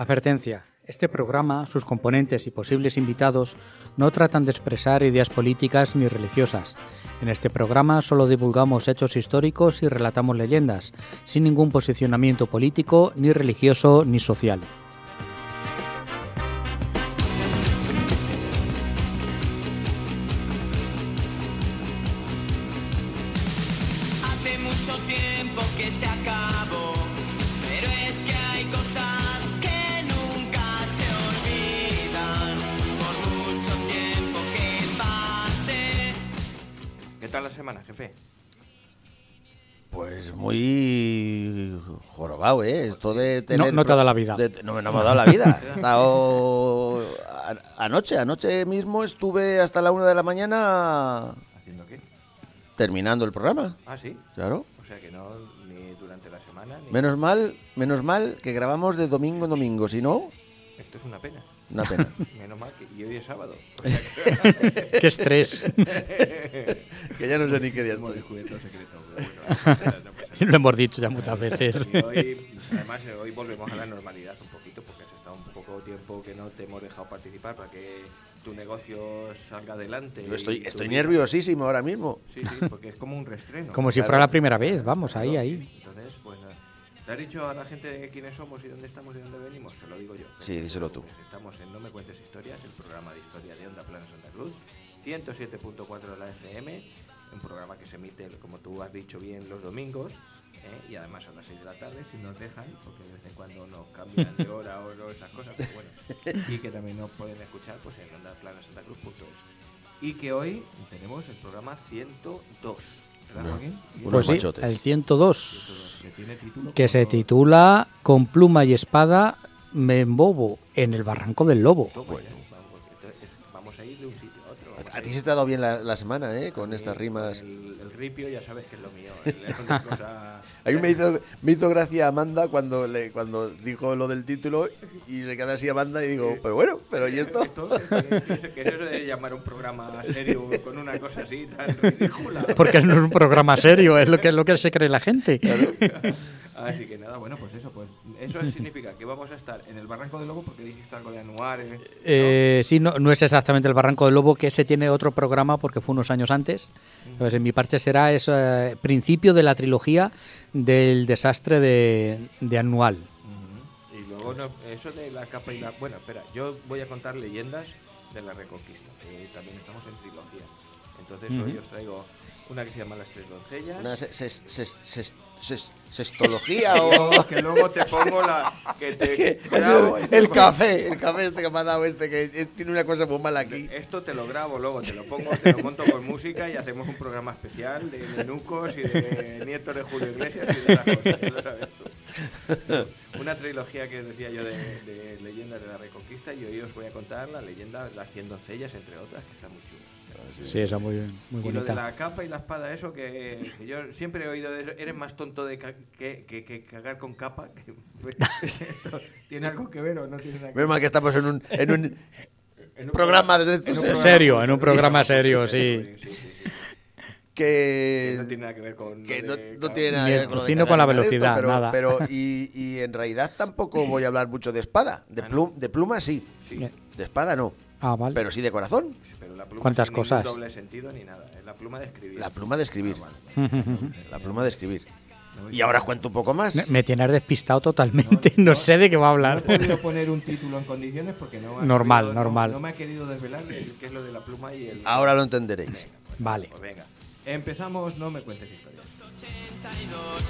Advertencia. Este programa, sus componentes y posibles invitados no tratan de expresar ideas políticas ni religiosas. En este programa solo divulgamos hechos históricos y relatamos leyendas, sin ningún posicionamiento político, ni religioso, ni social. Hace mucho tiempo que se acabó, pero es que hay cosas que nunca se olvidan, por mucho tiempo que pase. ¿Qué tal la semana, jefe? Pues muy jorobado, ¿eh? Esto de tener... No te ha dado la vida. No me ha dado la vida. He estado... Anoche mismo estuve hasta la 1 de la mañana ¿Haciendo qué? terminando el programa. Ah, sí. Claro. O sea que no, ni durante la semana, ni... Menos mal que grabamos de domingo en domingo, si no, Esto es una pena. una pena. Menos mal que... Y hoy es sábado. O sea ¡Qué estrés! Que ya no sé ni qué día Como estoy. el juguete secreto. Pero bueno, no pasa Lo hemos dicho ya muchas veces. Y hoy, además, hoy volvemos a la normalidad un poquito, porque has estado un poco tiempo que no te hemos dejado participar para que tu negocio salga adelante. Yo y tu estoy vida. nerviosísimo ahora mismo. Sí, porque es como un reestreno. Como si Claro. fuera la primera vez, vamos, ahí. Entonces, pues nada. ¿Te has dicho a la gente quiénes somos y dónde estamos y dónde venimos? Te lo digo yo. Sí, díselo tú. Pues estamos en No Me Cuentes Historias, el programa de historia de Onda Plana Santa Cruz, 107.4 de la FM, un programa que se emite, como tú has dicho bien, los domingos, y además a las 6 de la tarde, si nos dejan, porque de vez en cuando nos cambian de hora o no, esas cosas, pero bueno, y que también nos pueden escuchar pues en ondaplanasantacruz.es. Y que hoy tenemos el programa 102. ¿Verdad, Joaquín? Unos Pues sí, machotes. el 102, Que tiene título que se como- titula Con pluma y espada me embobo en el barranco del lobo. Toma ya, vamos, entonces, vamos a ir de un sitio a otro. vamos A a ti ir- se te ha dado bien la semana, ¿eh? a Con mí, estas rimas. El ripio ya sabes que es lo mío. Es una cosa... A mí me hizo gracia Amanda cuando dijo lo del título y se queda así Amanda y digo, pero bueno, pero ¿y esto? ¿Qué es eso de llamar un programa serio con una cosa así tan ridícula? Porque no es un programa serio, es lo que se cree la gente. Así que nada, bueno, pues eso significa que vamos a estar en el Barranco del Lobo porque dijiste algo de anuares. Sí, no es exactamente el barranco del lobo, que ese tiene otro programa porque fue unos años antes. Entonces, en mi parte será principio de la trilogía del desastre de Anual. Y luego eso de la capa y la... Bueno, espera, yo voy a contar leyendas de la Reconquista, que también estamos en trilogía. Entonces hoy os traigo una que se llama Las Tres Doncellas. Una sextología o... Que luego te pongo la... Que te Ha sido grabo y el te- café este que me ha dado que tiene una cosa muy mala aquí. Esto te lo grabo luego, te lo pongo, te lo monto con música y hacemos un programa especial de menucos y de nietos de Julio Iglesias y de esas cosas, ya lo sabes tú. Una trilogía que decía yo de leyendas de la Reconquista y hoy os voy a contar la leyenda de las 100 doncellas, entre otras, que está muy chula. Sí, esa muy Y lo de bonita. la capa y la espada, eso que yo siempre he oído de eso, eres más tonto de que cagar con capa. ¿Esto tiene algo que ver o no tiene nada que ver? Menos mal que estamos en un En un programa de en un estos programa serio, en un programa serio, sí. que No tiene nada que ver con... que lo no, de no cagar. tiene nada Ni que el ver con lo de tocino cagar con la ni nada de esto, velocidad, pero, nada. pero y en realidad tampoco voy a hablar mucho de espada, de pluma sí, Sí, de espada no, Ah, vale. pero sí de corazón. pero la pluma ¿Cuántas sin cosas? ningún doble sentido ni nada. Es la pluma de escribir. La pluma de escribir, Vale. la pluma de escribir. No, Y ahora os cuento un poco más. Me tienes despistado totalmente, no sé de qué va a No he hablar. podido poner un título en condiciones porque no Normal, no- normal. No me ha querido desvelar qué es lo de la pluma y el... Ahora lo entenderéis. Vale. Pues venga. Empezamos, no me cuentes historias. 82,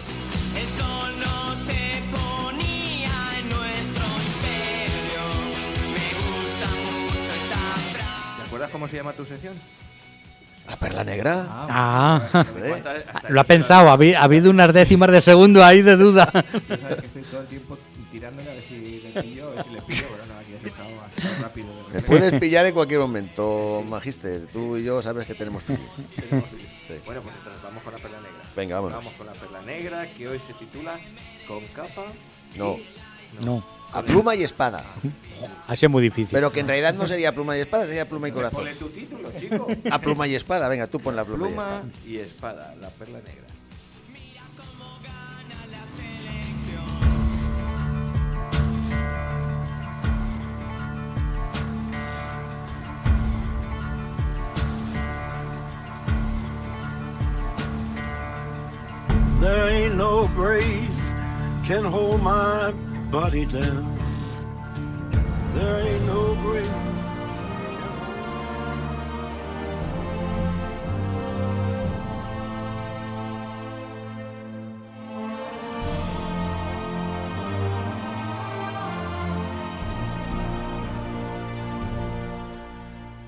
el sol no se ponía en nuestro imperio. Me gusta mucho esa frase. ¿Te acuerdas cómo se llama tu sección? La perla negra. Ah. me cuenta hasta Lo ha que- pensado, ha habido unas décimas de segundo ahí de duda. Tú sabes que estoy todo el tiempo tirándole a ver si le pillo, a ver si le pillo, pero no, aquí has estado rápido. de Me repente. puedes pillar en cualquier momento, Magister. Tú y yo sabes que tenemos feeling. Tenemos pillo. Sí. Bueno, pues entonces vamos con la perla negra. Venga, vámonos. Vamos con la perla negra, que hoy se titula Con capa y... No. No, A pluma y espada. ha sido muy difícil. Pero que en realidad no sería pluma y espada, sería pluma y corazón. Ponle tu título, chico. A pluma y espada, venga, tú pon la pluma. y espada. Pluma y espada, la perla negra. can hold my body down. There ain't no grave.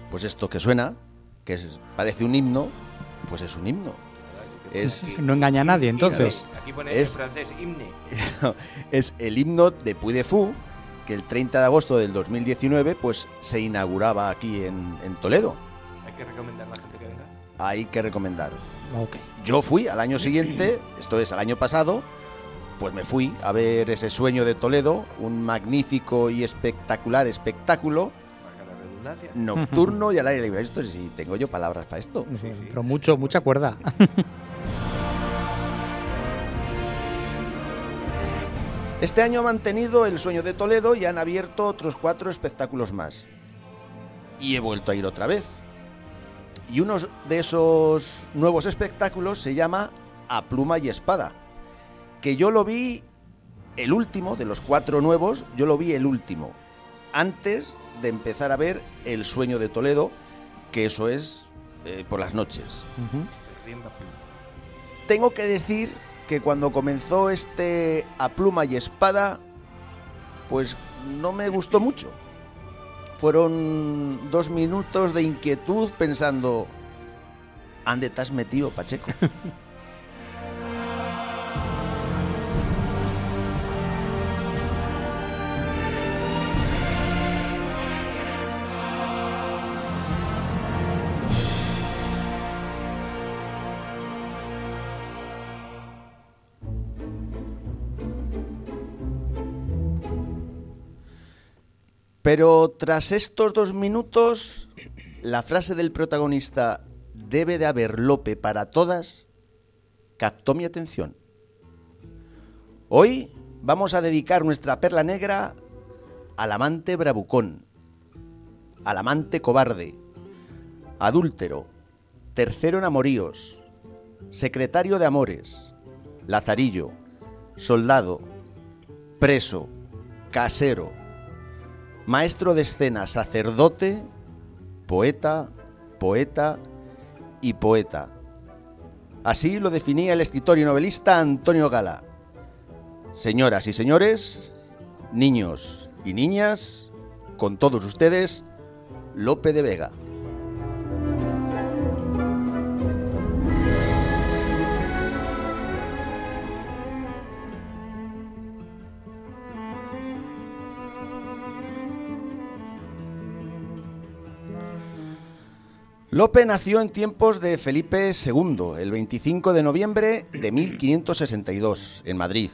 Pues esto que suena, que parece un himno, pues es un himno. Es, No engaña a nadie, entonces. Aquí pone Es- en francés himne. es el himno de Puy de Fou, que el 30 de agosto del 2019 pues se inauguraba aquí en Toledo. Hay que recomendar a la gente que venga. Hay que recomendar. Ok. Yo fui al año siguiente, esto es al año pasado, pues me fui a ver ese Sueño de Toledo, un magnífico y espectacular espectáculo Marca la redundancia. nocturno y al aire libre. Esto sí, tengo yo palabras para esto. Sí, pero mucha cuerda. Este año han mantenido el Sueño de Toledo y han abierto otros 4 espectáculos más. Y he vuelto a ir otra vez. Y uno de esos nuevos espectáculos se llama A Pluma y Espada, que yo lo vi el último, de los 4 nuevos, yo lo vi el último, antes de empezar a ver El Sueño de Toledo, que eso es por las noches. Ujú. Rienda pluma. Tengo que decir que cuando comenzó este A Pluma y Espada, pues no me gustó mucho. Fueron 2 minutos de inquietud pensando, ¿ande te has metido, Pacheco? Pero tras estos 2 minutos, la frase del protagonista, debe de haber Lope para todas, captó mi atención. Hoy vamos a dedicar nuestra perla negra al amante bravucón, al amante cobarde, adúltero, tercero en amoríos, secretario de amores, lazarillo, soldado, preso, casero, maestro de escena, sacerdote, poeta, poeta y poeta. Así lo definía el escritor y novelista Antonio Gala. Señoras y señores, niños y niñas, con todos ustedes, Lope de Vega. Lope nació en tiempos de Felipe II, el 25 de noviembre de 1562, en Madrid.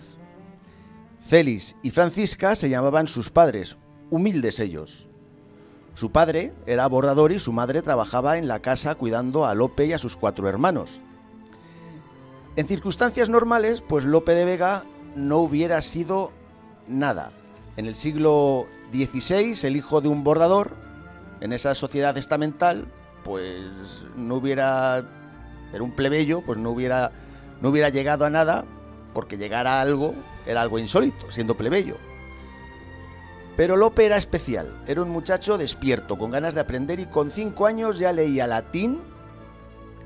Félix y Francisca se llamaban sus padres, humildes ellos. Su padre era bordador y su madre trabajaba en la casa cuidando a Lope y a sus 4 hermanos. En circunstancias normales, pues Lope de Vega no hubiera sido nada. En el siglo XVI, el hijo de un bordador, en esa sociedad estamental, pues no hubiera, era un plebeyo, pues no hubiera llegado a nada, porque llegar a algo era algo insólito, siendo plebeyo. Pero Lope era especial, era un muchacho despierto, con ganas de aprender, y con 5 años ya leía latín,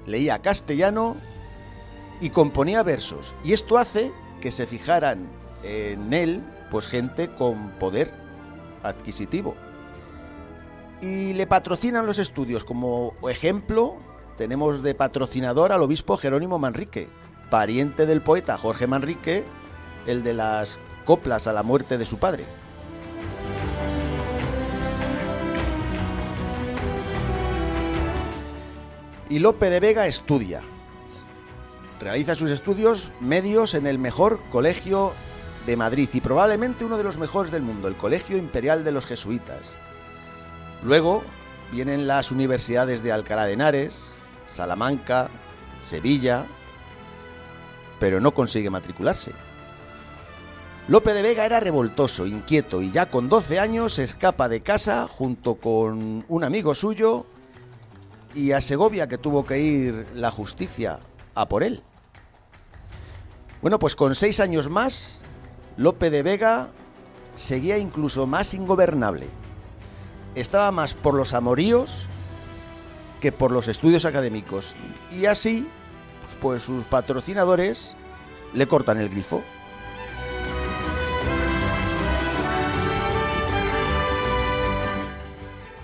leía castellano y componía versos. Y esto hace que se fijaran en él, pues gente con poder adquisitivo. Y le patrocinan los estudios. Como ejemplo, tenemos de patrocinador al obispo Jerónimo Manrique, pariente del poeta Jorge Manrique, el de las coplas a la muerte de su padre. Y Lope de Vega estudia. Realiza sus estudios medios en el mejor colegio de Madrid y probablemente uno de los mejores del mundo, el Colegio Imperial de los Jesuitas. Luego vienen las universidades de Alcalá de Henares, Salamanca, Sevilla, pero no consigue matricularse. Lope de Vega era revoltoso, inquieto, y ya con 12 años se escapa de casa junto con un amigo suyo y a Segovia, que tuvo que ir la justicia a por él. Bueno, pues con 6 años más Lope de Vega seguía incluso más ingobernable. Estaba más por los amoríos que por los estudios académicos. Y así, pues sus patrocinadores le cortan el grifo.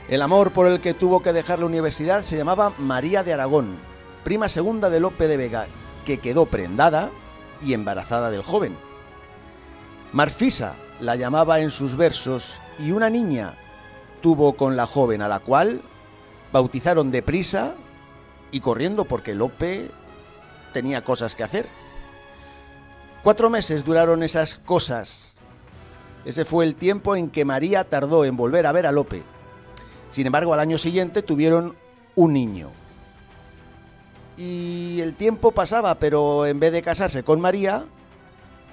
El amor por el que tuvo que dejar la universidad se llamaba María de Aragón, prima segunda de Lope de Vega, que quedó prendada y embarazada del joven. Marfisa la llamaba en sus versos y una niña tuvo con la joven, a la cual bautizaron deprisa y corriendo porque Lope tenía cosas que hacer. 4 meses duraron esas cosas. Ese fue el tiempo en que María tardó en volver a ver a Lope. Sin embargo, al año siguiente tuvieron un niño. Y el tiempo pasaba, pero en vez de casarse con María,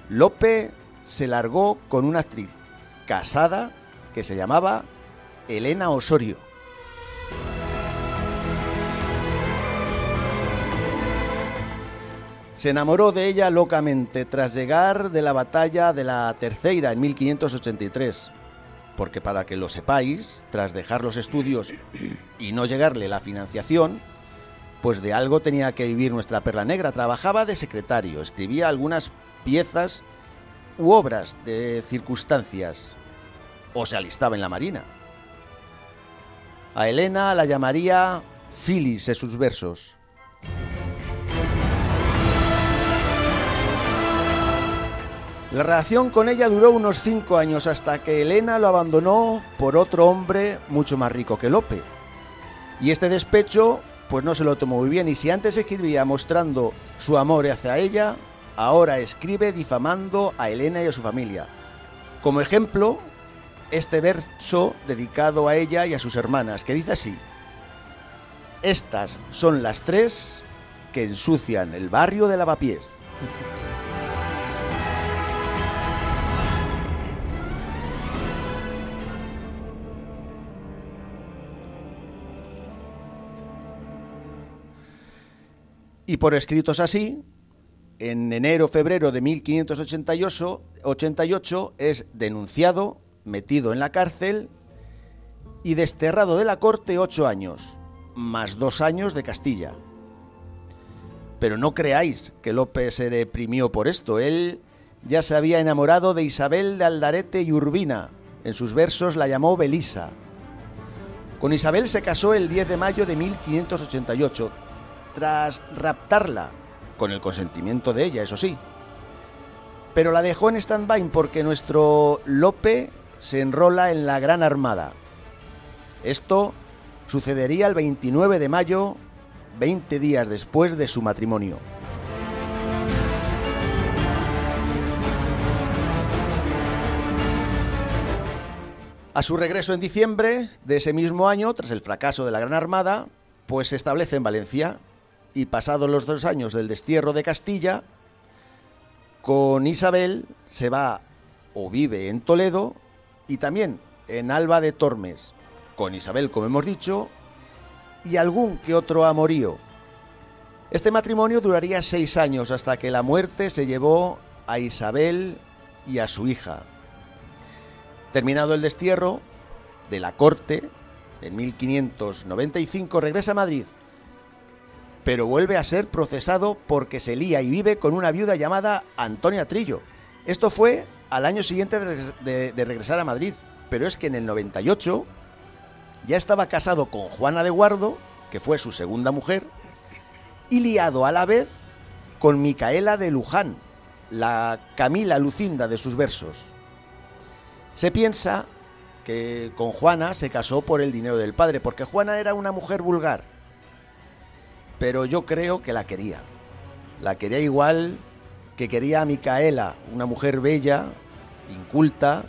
Lope se largó con una actriz casada que se llamaba Elena Osorio. Se enamoró de ella locamente tras llegar de la batalla de la Terceira en 1583. Porque para que lo sepáis, tras dejar los estudios y no llegarle la financiación, pues de algo tenía que vivir nuestra perla negra. Trabajaba de secretario, escribía algunas piezas u obras de circunstancias, o se alistaba en la marina. A Elena la llamaría Filis en sus versos. La relación con ella duró unos 5 años hasta que Elena lo abandonó por otro hombre mucho más rico que Lope. Y este despecho pues no se lo tomó muy bien, y si antes escribía mostrando su amor hacia ella, ahora escribe difamando a Elena y a su familia. Como ejemplo, este verso dedicado a ella y a sus hermanas, que dice así: estas son las 3 que ensucian el barrio de Lavapiés. Y por escritos así, en enero-febrero de 1588 es denunciado, metido en la cárcel y desterrado de la corte 8 años, más 2 años de Castilla. Pero no creáis que Lope se deprimió por esto. Él ya se había enamorado de Isabel de Aldarete y Urbina. En sus versos la llamó Belisa. Con Isabel se casó el 10 de mayo de 1588. Tras raptarla, con el consentimiento de ella, eso sí. Pero la dejó en stand-by porque nuestro Lope se enrola en la Gran Armada. Esto sucedería el 29 de mayo, 20 días después de su matrimonio. A su regreso en diciembre de ese mismo año, tras el fracaso de la Gran Armada, pues se establece en Valencia. Y pasados los 2 años del destierro de Castilla, con Isabel se va o vive en Toledo y también en Alba de Tormes, con Isabel, como hemos dicho, y algún que otro amorío. Este matrimonio duraría 6 años hasta que la muerte se llevó a Isabel y a su hija. Terminado el destierro de la corte, en 1595 regresa a Madrid, pero vuelve a ser procesado porque se lía y vive con una viuda llamada Antonia Trillo. Esto fue al año siguiente de regresar a Madrid, pero es que en el 98 ya estaba casado con Juana de Guardo, que fue su segunda mujer, y liado a la vez con Micaela de Luján, la Camila Lucinda de sus versos. Se piensa que con Juana se casó por el dinero del padre, porque Juana era una mujer vulgar. Pero yo creo que la quería. La quería igual que quería a Micaela, una mujer bella, inculta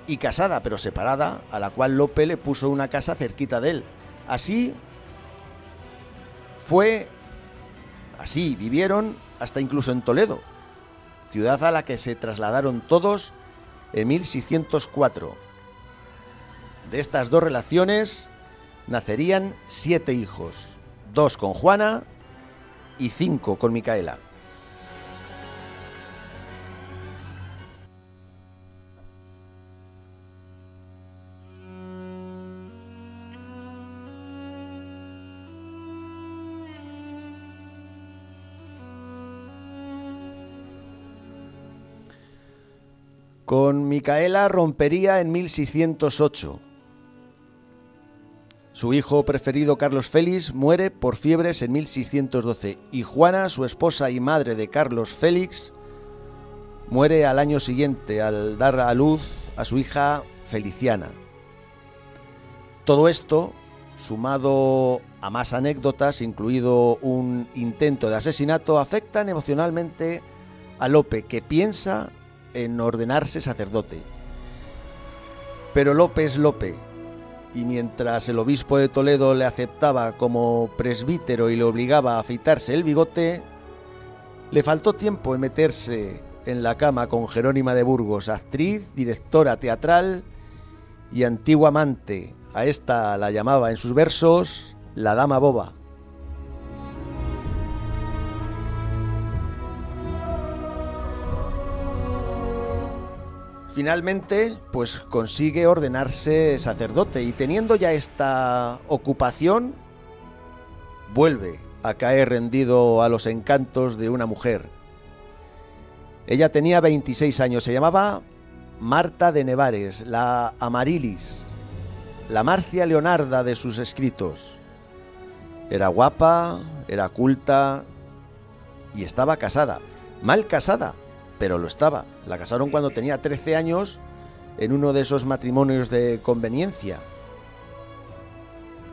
y casada, pero separada, a la cual Lope le puso una casa cerquita de él. Así vivieron hasta incluso en Toledo, ciudad a la que se trasladaron todos en 1604. De estas 2 relaciones nacerían 7 hijos. 2 con Juana y 5 con Micaela. Con Micaela rompería en 1608. Su hijo preferido Carlos Félix muere por fiebres en 1612 y Juana, su esposa y madre de Carlos Félix, muere al año siguiente al dar a luz a su hija Feliciana. Todo esto, sumado a más anécdotas, incluido un intento de asesinato, afectan emocionalmente a Lope, que piensa en ordenarse sacerdote. Pero Lope es Lope, y mientras el obispo de Toledo le aceptaba como presbítero y le obligaba a afeitarse el bigote, le faltó tiempo en meterse en la cama con Jerónima de Burgos, actriz, directora teatral y antigua amante. A esta la llamaba en sus versos la dama boba. Finalmente, pues consigue ordenarse sacerdote y teniendo ya esta ocupación, vuelve a caer rendido a los encantos de una mujer. Ella tenía 26 años, se llamaba Marta de Nevares, la Amarilis, la Marcia Leonarda de sus escritos. Era guapa, era culta y estaba casada, mal casada, pero lo estaba. La casaron cuando tenía 13 años en uno de esos matrimonios de conveniencia.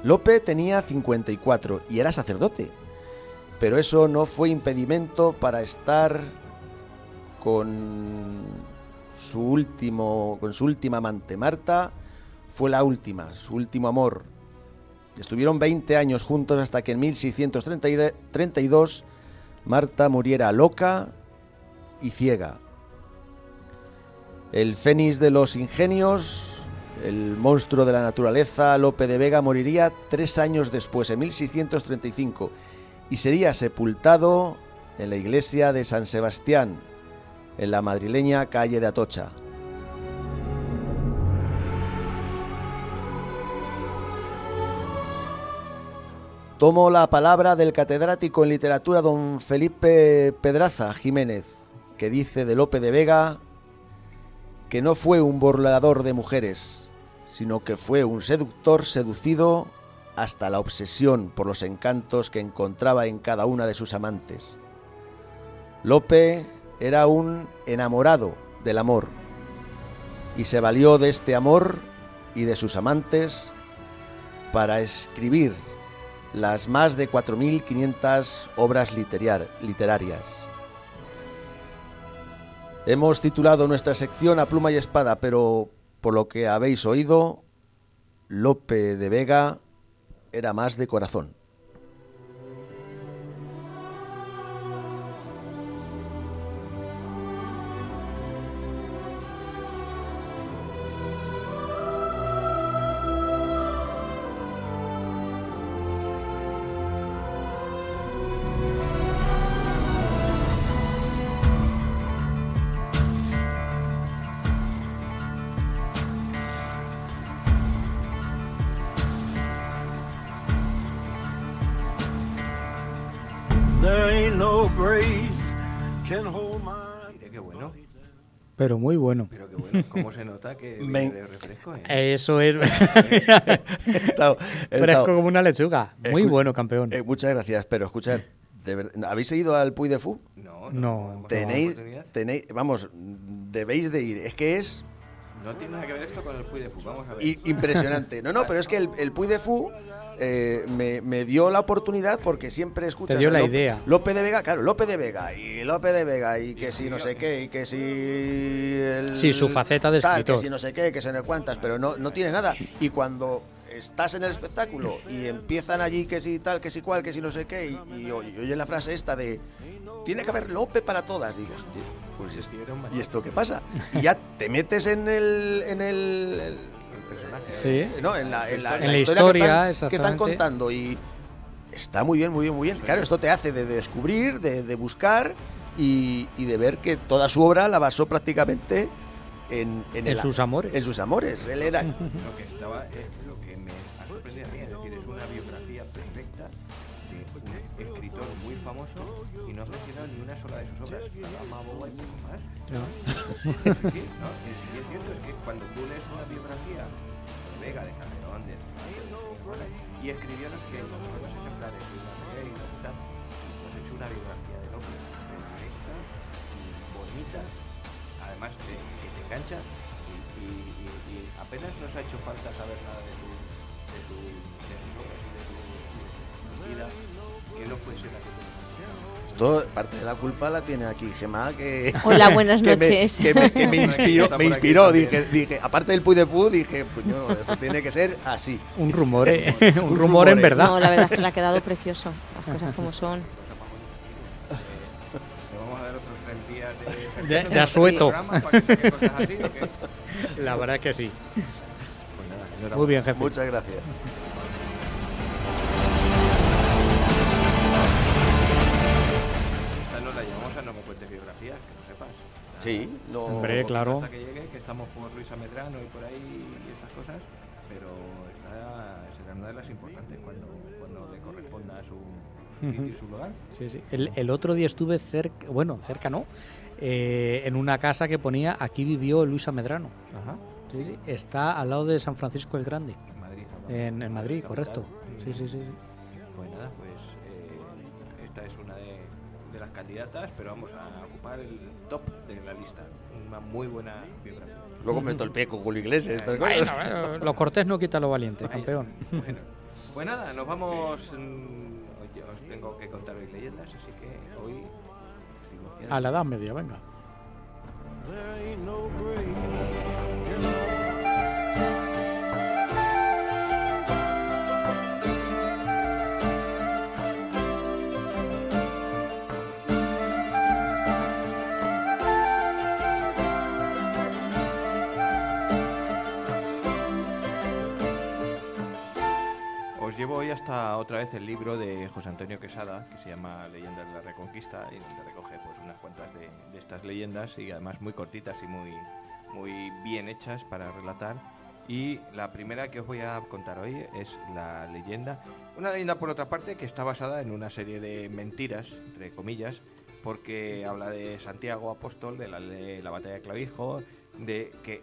Lope tenía 54 y era sacerdote, pero eso no fue impedimento para estar con su última amante. Marta fue la última, su último amor. Estuvieron 20 años juntos hasta que en 1632 Marta muriera loca y ciega. El fénix de los ingenios, el monstruo de la naturaleza, Lope de Vega, moriría 3 años después, en 1635, y sería sepultado en la iglesia de San Sebastián, en la madrileña calle de Atocha. Tomo la palabra del catedrático en literatura don Felipe Pedraza Jiménez, que dice de Lope de Vega que no fue un burlador de mujeres, sino que fue un seductor seducido hasta la obsesión por los encantos que encontraba en cada una de sus amantes. Lope era un enamorado del amor y se valió de este amor y de sus amantes para escribir las más de 4.500 obras literarias. Hemos titulado nuestra sección A pluma y espada, pero por lo que habéis oído, Lope de Vega era más de corazón. There ain't no grave can hold my... Mire qué bueno, Pero muy bueno. pero qué bueno. ¿Cómo se nota que Me- viene de refresco? ¿Eh? Eso es He estado- fresco como una lechuga. Muy Escu- bueno, campeón. muchas gracias, pero escuchad, ¿habéis ido al Puy de Fou? No, No. hemos Tenéis, tenido oportunidad. vamos, debéis de ir. Es que es No tiene nada que ver esto con el Puy de Fou. Vamos a ver. impresionante. No, pero es que el Puy de Fou me dio la oportunidad porque siempre escuchas Te dio a la idea. Lope de Vega, claro, Lope de Vega y que si no sé qué y que si Sí, su faceta de tal, escritor. que si no sé qué, que se no cuántas, pero no tiene nada. Y cuando estás en el espectáculo y empiezan allí que si tal, que si cual, que si no sé qué y oyes la frase esta de tiene que haber Lope para todas, digo, hostia, pues ¿y esto qué pasa? Y ya te metes en el personaje. Sí. ¿no? en la En la historia historia, que están exactamente. contando y está muy bien, muy bien, muy bien. Claro, esto te hace de descubrir, de buscar y de ver que toda su obra la basó prácticamente en sus amores. En sus amores. Él era Lo que me ha sorprendido a mí, es decir, es una biografía perfecta de un escritor muy famoso y no has mencionado ni una sola de sus obras. La Dama Boba y poco más. No. Sí, ¿no? Y es cierto, es que cuando tú lees una biografía de Vega, de Calderón, de Cervantes, y escribió los ejemplares de una manera y tal, nos ha hecho una biografía de Lope perfecta y bonita, además que te engancha y apenas nos ha hecho falta saber nada de sus obras y de su vida que no fuese la que tenemos. Esto, parte de la culpa la tiene aquí Gemma, que... Hola, buenas que noches. me inspiró, dije, aparte del Puy de Fu, dije, puño, esto tiene que ser así. Un rumor, un rumor en verdad. No, la verdad es que le ha quedado precioso. Las cosas como son. ¿Le vamos a dar otros 3 días De asueto. programa para que saque cosas así o qué? La verdad que sí. Pues nada, enhorabuena. Muy bien, jefe. Muchas gracias. Esta no la llevamos a No me cuentes biografías, que no sepas. Sí, no... Hombre, claro. Hasta que llegue, que estamos por Luisa Medrano y por ahí y estas cosas, pero esta será una de las importantes cuando le corresponda a su sitio y su lugar. Sí, sí. El otro día estuve cerca, bueno, cerca no, en una casa que ponía aquí vivió Luisa Medrano. Ajá. Sí, sí. Está al lado de San Francisco el Grande, En Madrid. en Madrid, Capital. correcto. Sí, sí, sí. Pues nada, pues esta es una de las candidatas, pero vamos a ocupar el top de la lista. Una muy buena biografía. Luego meto el pie con Julio Iglesias. Estas Bueno, cosas. bueno, lo cortés no quita lo valiente, Ahí campeón. está. Bueno, pues nada, nos vamos. Oye, os tengo que contar hoy leyendas, así que hoy. digo, A la edad media, venga. There ain't no grave. Os llevo hoy hasta otra vez el libro de José Antonio Quesada, que se llama Leyendas de la Reconquista, y donde recoge pues unas cuantas de estas leyendas, y además muy cortitas y muy bien hechas para relatar. Y la primera que os voy a contar hoy es la leyenda, una leyenda por otra parte que está basada en una serie de mentiras, entre comillas, porque habla de Santiago Apóstol, de la batalla de Clavijo, de que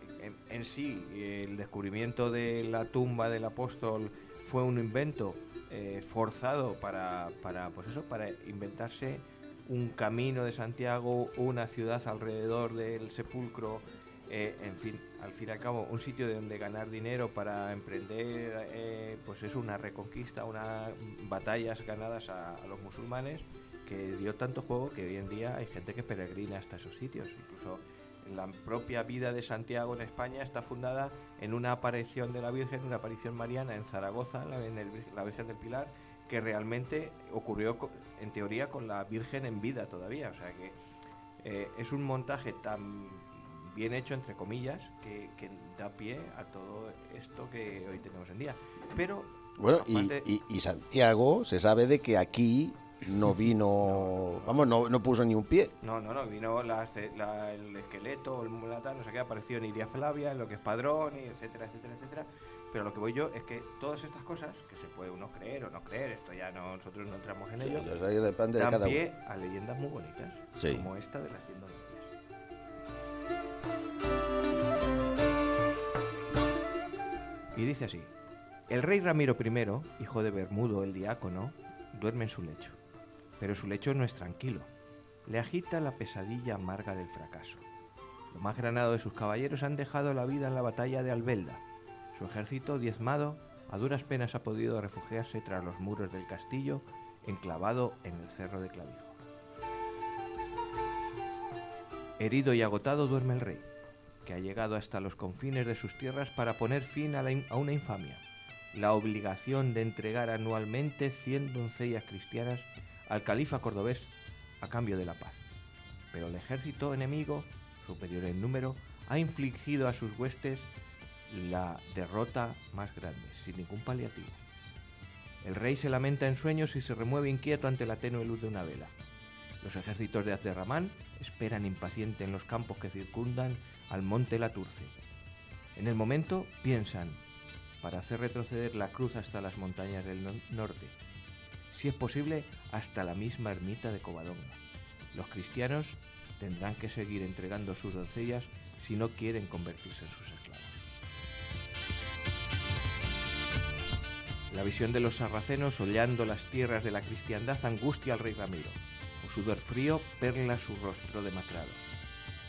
en sí el descubrimiento de la tumba del apóstol fue un invento forzado para inventarse un camino de Santiago, una ciudad alrededor del sepulcro, en fin, al fin y al cabo, un sitio de donde ganar dinero para emprender, pues es una reconquista, unas batallas ganadas a los musulmanes, que dio tanto juego que hoy en día hay gente que peregrina hasta esos sitios. Incluso la propia vida de Santiago en España está fundada en una aparición de la Virgen, una aparición mariana en Zaragoza, la Virgen del Pilar, que realmente ocurrió en teoría con la Virgen en vida todavía. O sea que es un montaje tan bien hecho, entre comillas, que da pie a todo esto que hoy tenemos en día. Pero Bueno, aparte- y Santiago se sabe de que aquí no vino, vamos, no puso ni un pie. No, vino el esqueleto, el mulata, no sé qué, apareció en Iria Flavia, en lo que es Padrón, y etcétera, etcétera, etcétera. Pero lo que voy yo es que todas estas cosas, que se puede uno creer o no creer, esto ya no, nosotros no entramos en ello, O sea, depende de dan cada pie uno. a leyendas muy bonitas, Sí. como esta de las 100 doncellas. Y dice así: el rey Ramiro I, hijo de Bermudo el diácono, duerme en su lecho. Pero su lecho no es tranquilo. Le agita la pesadilla amarga del fracaso. Lo más granado de sus caballeros han dejado la vida en la batalla de Albelda. Su ejército, diezmado, a duras penas ha podido refugiarse tras los muros del castillo, enclavado en el cerro de Clavijo. Herido y agotado duerme el rey, que ha llegado hasta los confines de sus tierras para poner fin a una infamia: la obligación de entregar anualmente 100 doncellas cristianas al califa cordobés a cambio de la paz. Pero el ejército enemigo, superior en número, ha infligido a sus huestes la derrota más grande, sin ningún paliativo. El rey se lamenta en sueños y se remueve inquieto ante la tenue luz de una vela. Los ejércitos de Abderramán esperan impaciente en los campos que circundan al monte Laturce. En el momento piensan, para hacer retroceder la cruz hasta las montañas del norte. si es posible, hasta la misma ermita de Covadonga. Los cristianos tendrán que seguir entregando sus doncellas si no quieren convertirse en sus esclavos. La visión de los sarracenos hollando las tierras de la cristiandad angustia al rey Ramiro. Un sudor frío perla su rostro demacrado.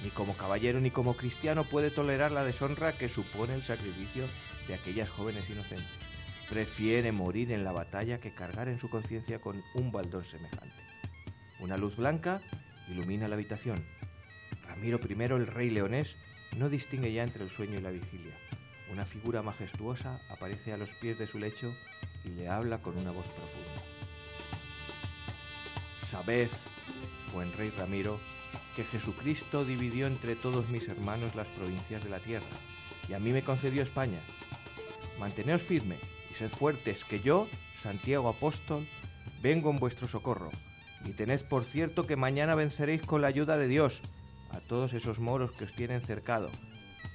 Ni como caballero ni como cristiano puede tolerar la deshonra que supone el sacrificio de aquellas jóvenes inocentes. Prefiere morir en la batalla que cargar en su conciencia con un baldón semejante. Una luz blanca ilumina la habitación. Ramiro I, el rey leonés, no distingue ya entre el sueño y la vigilia. Una figura majestuosa aparece a los pies de su lecho y le habla con una voz profunda. Sabed, buen rey Ramiro, que Jesucristo dividió entre todos mis hermanos las provincias de la tierra, y a mí me concedió España. Manteneos firme y sed fuertes, que yo, Santiago Apóstol, vengo en vuestro socorro, y tened por cierto que mañana venceréis con la ayuda de Dios a todos esos moros que os tienen cercado,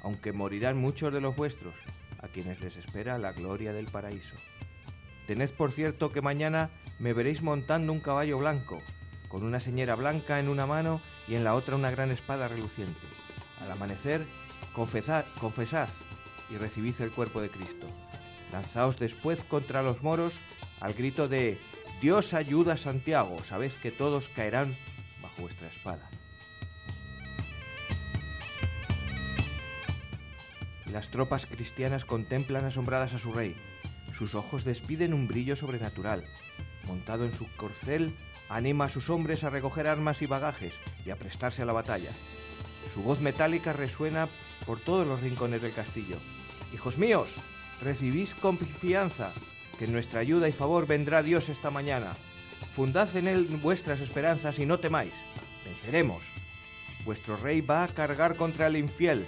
aunque morirán muchos de los vuestros, a quienes les espera la gloria del paraíso. Tened por cierto que mañana me veréis montando un caballo blanco, con una señera blanca en una mano y en la otra una gran espada reluciente. Al amanecer, confesad y recibid el cuerpo de Cristo. Lanzaos después contra los moros al grito de «Dios ayuda a Santiago», sabed que todos caerán bajo vuestra espada. Las tropas cristianas contemplan asombradas a su rey. Sus ojos despiden un brillo sobrenatural. Montado en su corcel, anima a sus hombres a recoger armas y bagajes y a prestarse a la batalla. Su voz metálica resuena por todos los rincones del castillo. «Hijos míos, recibís confianza, que en nuestra ayuda y favor vendrá Dios esta mañana. Fundad en él vuestras esperanzas y no temáis. Venceremos. Vuestro rey va a cargar contra el infiel.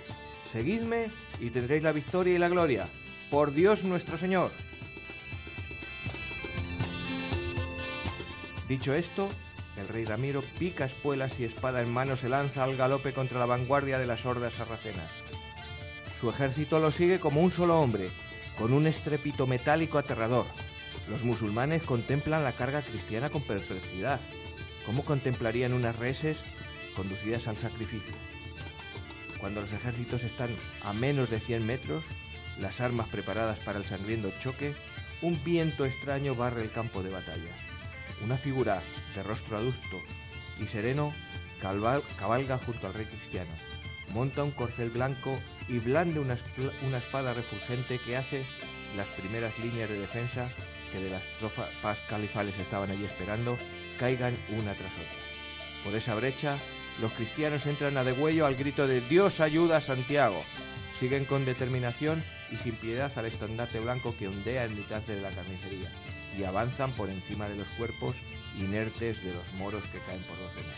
Seguidme y tendréis la victoria y la gloria. Por Dios nuestro Señor». Dicho esto, el rey Ramiro, pica espuelas y espada en mano, se lanza al galope contra la vanguardia de las hordas sarracenas. Su ejército lo sigue como un solo hombre, con un estrépito metálico aterrador. Los musulmanes contemplan la carga cristiana con perplejidad. ¿Cómo contemplarían unas reses conducidas al sacrificio? Cuando los ejércitos están a menos de 100 metros, las armas preparadas para el sangriento choque, un viento extraño barre el campo de batalla. Una figura de rostro adulto y sereno cabalga junto al rey cristiano. Monta un corcel blanco y blande una espada refulgente que hace las primeras líneas de defensa que de las tropas califales estaban allí esperando caigan una tras otra. Por esa brecha, los cristianos entran a degüello al grito de «Dios ayuda a Santiago». Siguen con determinación y sin piedad al estandarte blanco que ondea en mitad de la carnicería y avanzan por encima de los cuerpos inertes de los moros que caen por docenas.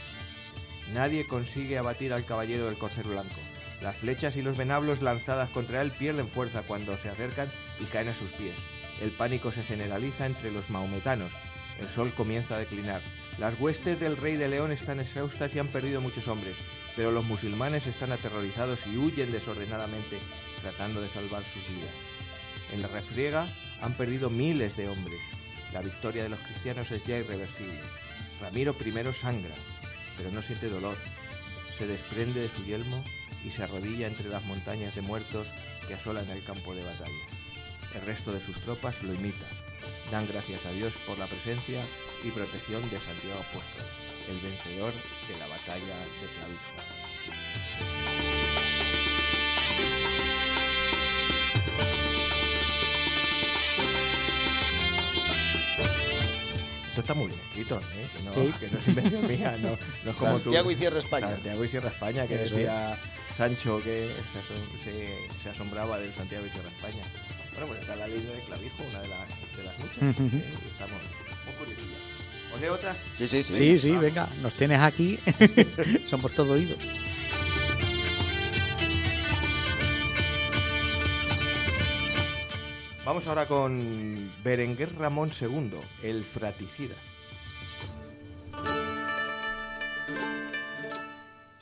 Nadie consigue abatir al caballero del corcel blanco. Las flechas y los venablos lanzadas contra él pierden fuerza cuando se acercan y caen a sus pies. El pánico se generaliza entre los mahometanos. El sol comienza a declinar. Las huestes del rey de León están exhaustas y han perdido muchos hombres, pero los musulmanes están aterrorizados y huyen desordenadamente, tratando de salvar sus vidas. En la refriega han perdido miles de hombres. La victoria de los cristianos es ya irreversible. Ramiro I sangra, pero no siente dolor. Se desprende de su yelmo y se arrodilla entre las montañas de muertos que asolan el campo de batalla. El resto de sus tropas lo imitan. Dan gracias a Dios por la presencia y protección de Santiago Apóstol, el vencedor de la batalla de Clavijo. Esto está muy bien escrito, ¿eh? Que no es invención mía, no es como Santiago tú. y Cierra España. Santiago y Cierra España, que Eso decía Sancho que se asombraba del Santiago y Cierra España. Bueno, pues está la ley de Clavijo, una de las muchas. Estamos muy curiosillas. ¿Os leo otra? Sí, sí, sí. Sí, sí, venga, nos tienes aquí. Somos todo oídos. Vamos ahora con Berenguer Ramón II, el fratricida.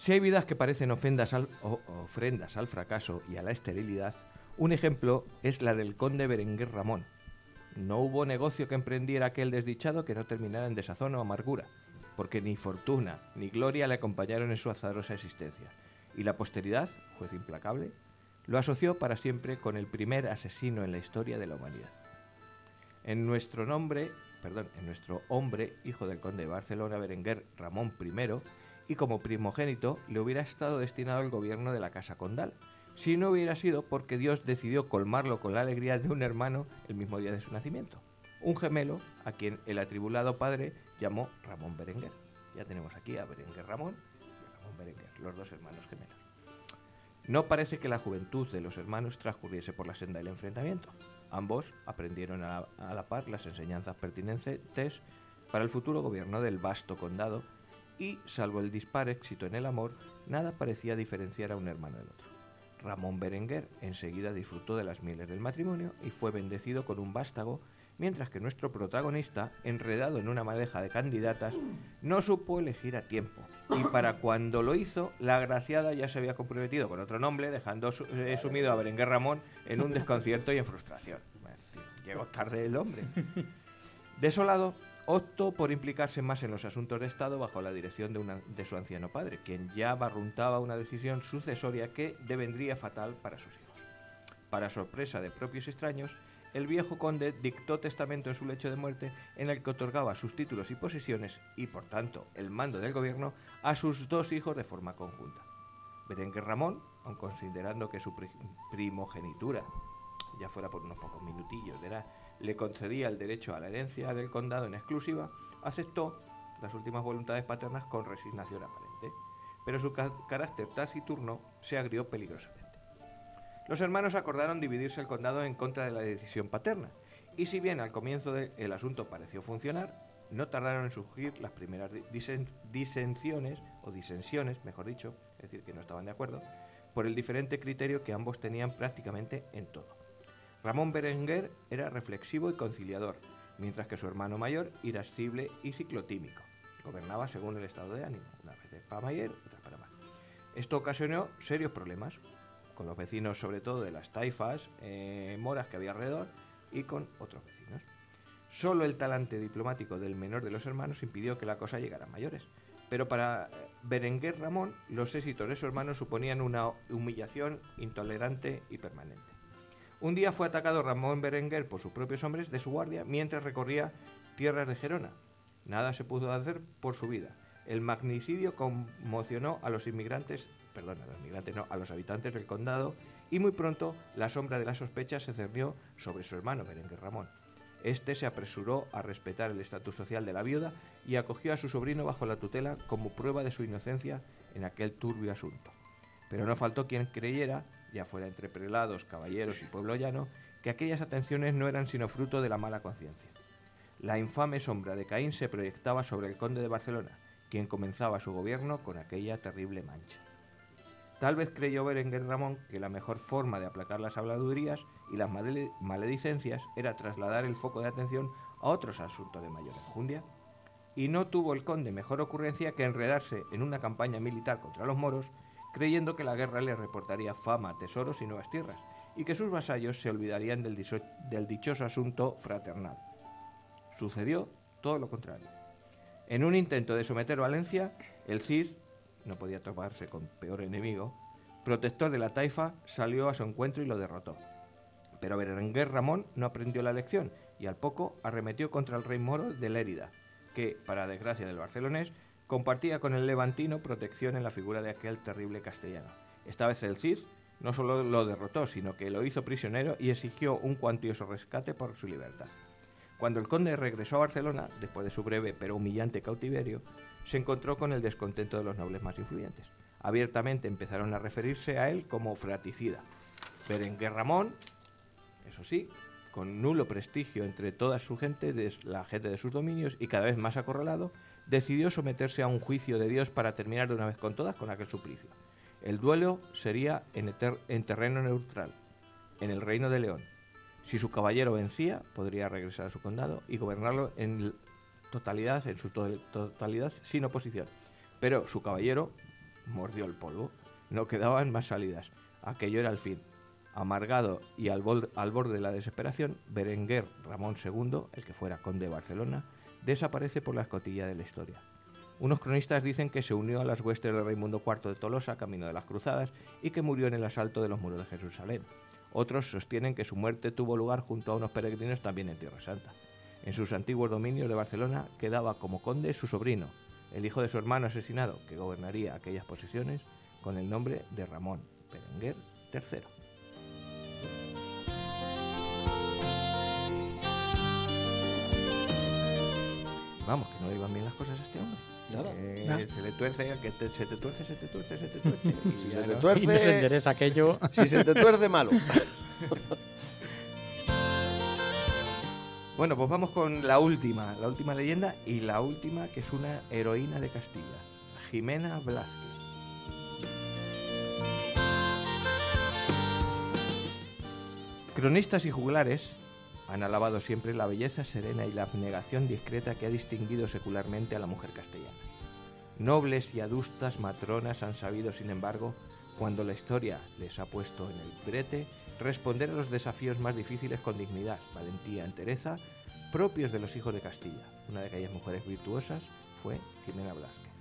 Si hay vidas que parecen ofrendas al fracaso y a la esterilidad, un ejemplo es la del conde Berenguer Ramón. No hubo negocio que emprendiera aquel desdichado que no terminara en desazón o amargura, porque ni fortuna ni gloria le acompañaron en su azarosa existencia. Y la posteridad, juez implacable, lo asoció para siempre con el primer asesino en la historia de la humanidad. En nuestro hombre, hijo del conde de Barcelona, Berenguer Ramón I, y como primogénito, le hubiera estado destinado el gobierno de la Casa Condal, si no hubiera sido porque Dios decidió colmarlo con la alegría de un hermano el mismo día de su nacimiento, un gemelo a quien el atribulado padre llamó Ramón Berenguer. Ya tenemos aquí a Berenguer Ramón y a Ramón Berenguer, los dos hermanos gemelos. No parece que la juventud de los hermanos transcurriese por la senda del enfrentamiento. Ambos aprendieron a la par las enseñanzas pertinentes para el futuro gobierno del vasto condado y, salvo el dispar éxito en el amor, nada parecía diferenciar a un hermano del otro. Ramón Berenguer enseguida disfrutó de las mieles del matrimonio y fue bendecido con un vástago, mientras que nuestro protagonista, enredado en una madeja de candidatas, no supo elegir a tiempo. Y para cuando lo hizo, la agraciada ya se había comprometido con otro nombre, dejando sumido a Berenguer Ramón en un desconcierto y en frustración. Bueno, tío, llegó tarde el hombre. Desolado, optó por implicarse más en los asuntos de Estado bajo la dirección de su anciano padre, quien ya barruntaba una decisión sucesoria que devendría fatal para sus hijos. Para sorpresa de propios extraños, el viejo conde dictó testamento en su lecho de muerte en el que otorgaba sus títulos y posesiones y, por tanto, el mando del gobierno a sus dos hijos de forma conjunta. Berenguer Ramón, aun considerando que su primogenitura, ya fuera por unos pocos minutillos de edad, le concedía el derecho a la herencia del condado en exclusiva, aceptó las últimas voluntades paternas con resignación aparente, pero su carácter taciturno se agrió peligrosamente. Los hermanos acordaron dividirse el condado en contra de la decisión paterna, y si bien al comienzo el asunto pareció funcionar, no tardaron en surgir las primeras disensiones, mejor dicho, es decir, que no estaban de acuerdo, por el diferente criterio que ambos tenían prácticamente en todo. Ramón Berenguer era reflexivo y conciliador, mientras que su hermano mayor, irascible y ciclotímico. Gobernaba según el estado de ánimo, unas veces para mayor, otras para mal. Esto ocasionó serios problemas con los vecinos, sobre todo de las taifas moras que había alrededor, y con otros vecinos. Solo el talante diplomático del menor de los hermanos impidió que la cosa llegara a mayores. Pero para Berenguer Ramón, los éxitos de su hermano suponían una humillación intolerante y permanente. Un día fue atacado Ramón Berenguer por sus propios hombres de su guardia mientras recorría tierras de Gerona. Nada se pudo hacer por su vida. El magnicidio conmocionó a los a los habitantes del condado, y muy pronto la sombra de la sospecha se cernió sobre su hermano Berenguer Ramón. Este se apresuró a respetar el estatus social de la viuda y acogió a su sobrino bajo la tutela como prueba de su inocencia en aquel turbio asunto. Pero no faltó quien creyera, ya fuera entre prelados, caballeros y pueblo llano, que aquellas atenciones no eran sino fruto de la mala conciencia. La infame sombra de Caín se proyectaba sobre el conde de Barcelona, quien comenzaba su gobierno con aquella terrible mancha. Tal vez creyó Berenguer Ramón que la mejor forma de aplacar las habladurías y las maledicencias era trasladar el foco de atención a otros asuntos de mayor enjundia, y no tuvo el conde mejor ocurrencia que enredarse en una campaña militar contra los moros, creyendo que la guerra le reportaría fama, tesoros y nuevas tierras, y que sus vasallos se olvidarían del dichoso asunto fraternal. Sucedió todo lo contrario. En un intento de someter Valencia, el Cid, no podía toparse con peor enemigo, protector de la taifa, salió a su encuentro y lo derrotó. Pero Berenguer Ramón no aprendió la lección y al poco arremetió contra el rey moro de Lérida, que, para desgracia del barcelonés, compartía con el levantino protección en la figura de aquel terrible castellano. Esta vez el Cid no solo lo derrotó, sino que lo hizo prisionero y exigió un cuantioso rescate por su libertad. Cuando el conde regresó a Barcelona, después de su breve pero humillante cautiverio, se encontró con el descontento de los nobles más influyentes. Abiertamente empezaron a referirse a él como fratricida. Berenguer Ramón, eso sí, con nulo prestigio entre toda su gente, la gente de sus dominios, y cada vez más acorralado, decidió someterse a un juicio de Dios para terminar de una vez con todas con aquel suplicio. El duelo sería en terreno neutral, en el Reino de León. Si su caballero vencía, podría regresar a su condado y gobernarlo en su totalidad sin oposición. Pero su caballero mordió el polvo. No quedaban más salidas. Aquello era el fin. Amargado y al borde de la desesperación, Berenguer Ramón II, el que fuera conde de Barcelona, desaparece por la escotilla de la historia. Unos cronistas dicen que se unió a las huestes de Raimundo IV de Tolosa, camino de las Cruzadas, y que murió en el asalto de los muros de Jerusalén. Otros sostienen que su muerte tuvo lugar junto a unos peregrinos también en Tierra Santa. En sus antiguos dominios de Barcelona quedaba como conde su sobrino, el hijo de su hermano asesinado, que gobernaría aquellas posesiones con el nombre de Ramón Berenguer III. Vamos, que no le iban bien las cosas a este hombre. Nada. Se le tuerce, se te tuerce. Y Si ya se te no- tuerce- Y no se endereza aquello. Si se te tuerce, malo. Bueno, pues vamos con la última leyenda y la última que es una heroína de Castilla, Jimena Blázquez. Cronistas y juglares han alabado siempre la belleza serena y la abnegación discreta que ha distinguido secularmente a la mujer castellana. Nobles y adustas matronas han sabido, sin embargo, cuando la historia les ha puesto en el brete, responder a los desafíos más difíciles con dignidad, valentía, entereza, propios de los hijos de Castilla. Una de aquellas mujeres virtuosas fue Jimena Blázquez.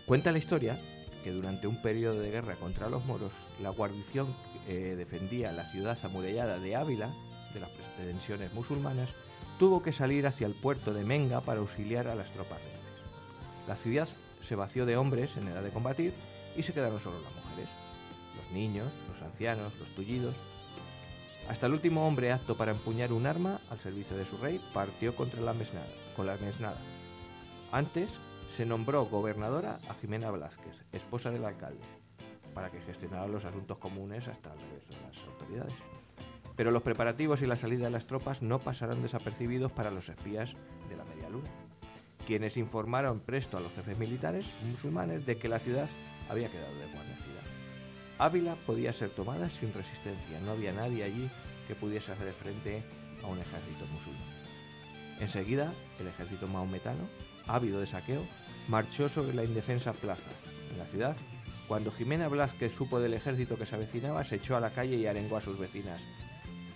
Cuenta la historia que durante un periodo de guerra contra los moros, la guarnición que defendía la ciudad amurallada de Ávila, de las pretensiones musulmanas, tuvo que salir hacia el puerto de Menga para auxiliar a las tropas rebeldes. La ciudad se vació de hombres en edad de combatir y se quedaron solo las mujeres, los niños, los ancianos, los tullidos. Hasta el último hombre apto para empuñar un arma al servicio de su rey partió contra la mesnada. Antes se nombró gobernadora a Jimena Blázquez, esposa del alcalde, para que gestionara los asuntos comunes hasta el resto de las autoridades. Pero los preparativos y la salida de las tropas no pasaron desapercibidos para los espías de la Media Luna, quienes informaron presto a los jefes militares musulmanes de que la ciudad había quedado desguarnecida. Ávila podía ser tomada sin resistencia, no había nadie allí que pudiese hacer frente a un ejército musulmán. Enseguida, el ejército maometano, ávido de saqueo, marchó sobre la indefensa plaza. En la ciudad, cuando Jimena Blázquez supo del ejército que se avecinaba, se echó a la calle y arengó a sus vecinas.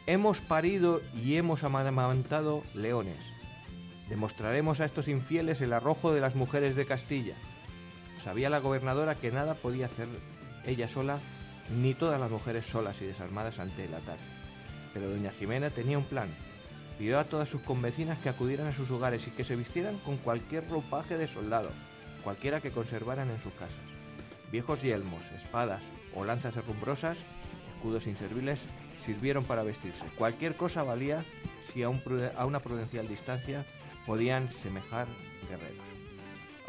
«Hemos parido y hemos amamantado leones. Demostraremos a estos infieles el arrojo de las mujeres de Castilla». Sabía la gobernadora que nada podía hacer ella sola, ni todas las mujeres solas y desarmadas ante el ataque. Pero doña Jimena tenía un plan. Pidió a todas sus convecinas que acudieran a sus hogares y que se vistieran con cualquier ropaje de soldado, cualquiera que conservaran en sus casas. Viejos yelmos, espadas o lanzas herrumbrosas, escudos inservibles, sirvieron para vestirse. Cualquier cosa valía si a una prudencial distancia podían semejar guerreros.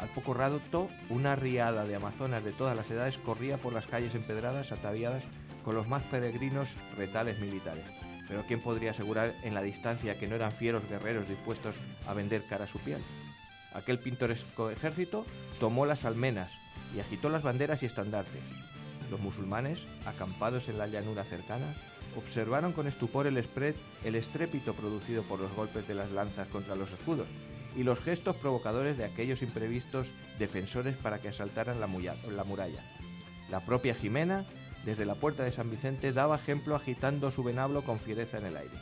Al poco rato, una riada de amazonas de todas las edades corría por las calles empedradas ataviadas con los más peregrinos retales militares. Pero ¿quién podría asegurar en la distancia que no eran fieros guerreros dispuestos a vender cara a su piel? Aquel pintoresco ejército tomó las almenas y agitó las banderas y estandartes. Los musulmanes, acampados en la llanura cercana, observaron con estupor el estrépito producido por los golpes de las lanzas contra los escudos y los gestos provocadores de aquellos imprevistos defensores para que asaltaran la muralla. La propia Jimena, desde la puerta de San Vicente, daba ejemplo agitando su venablo con fiereza en el aire.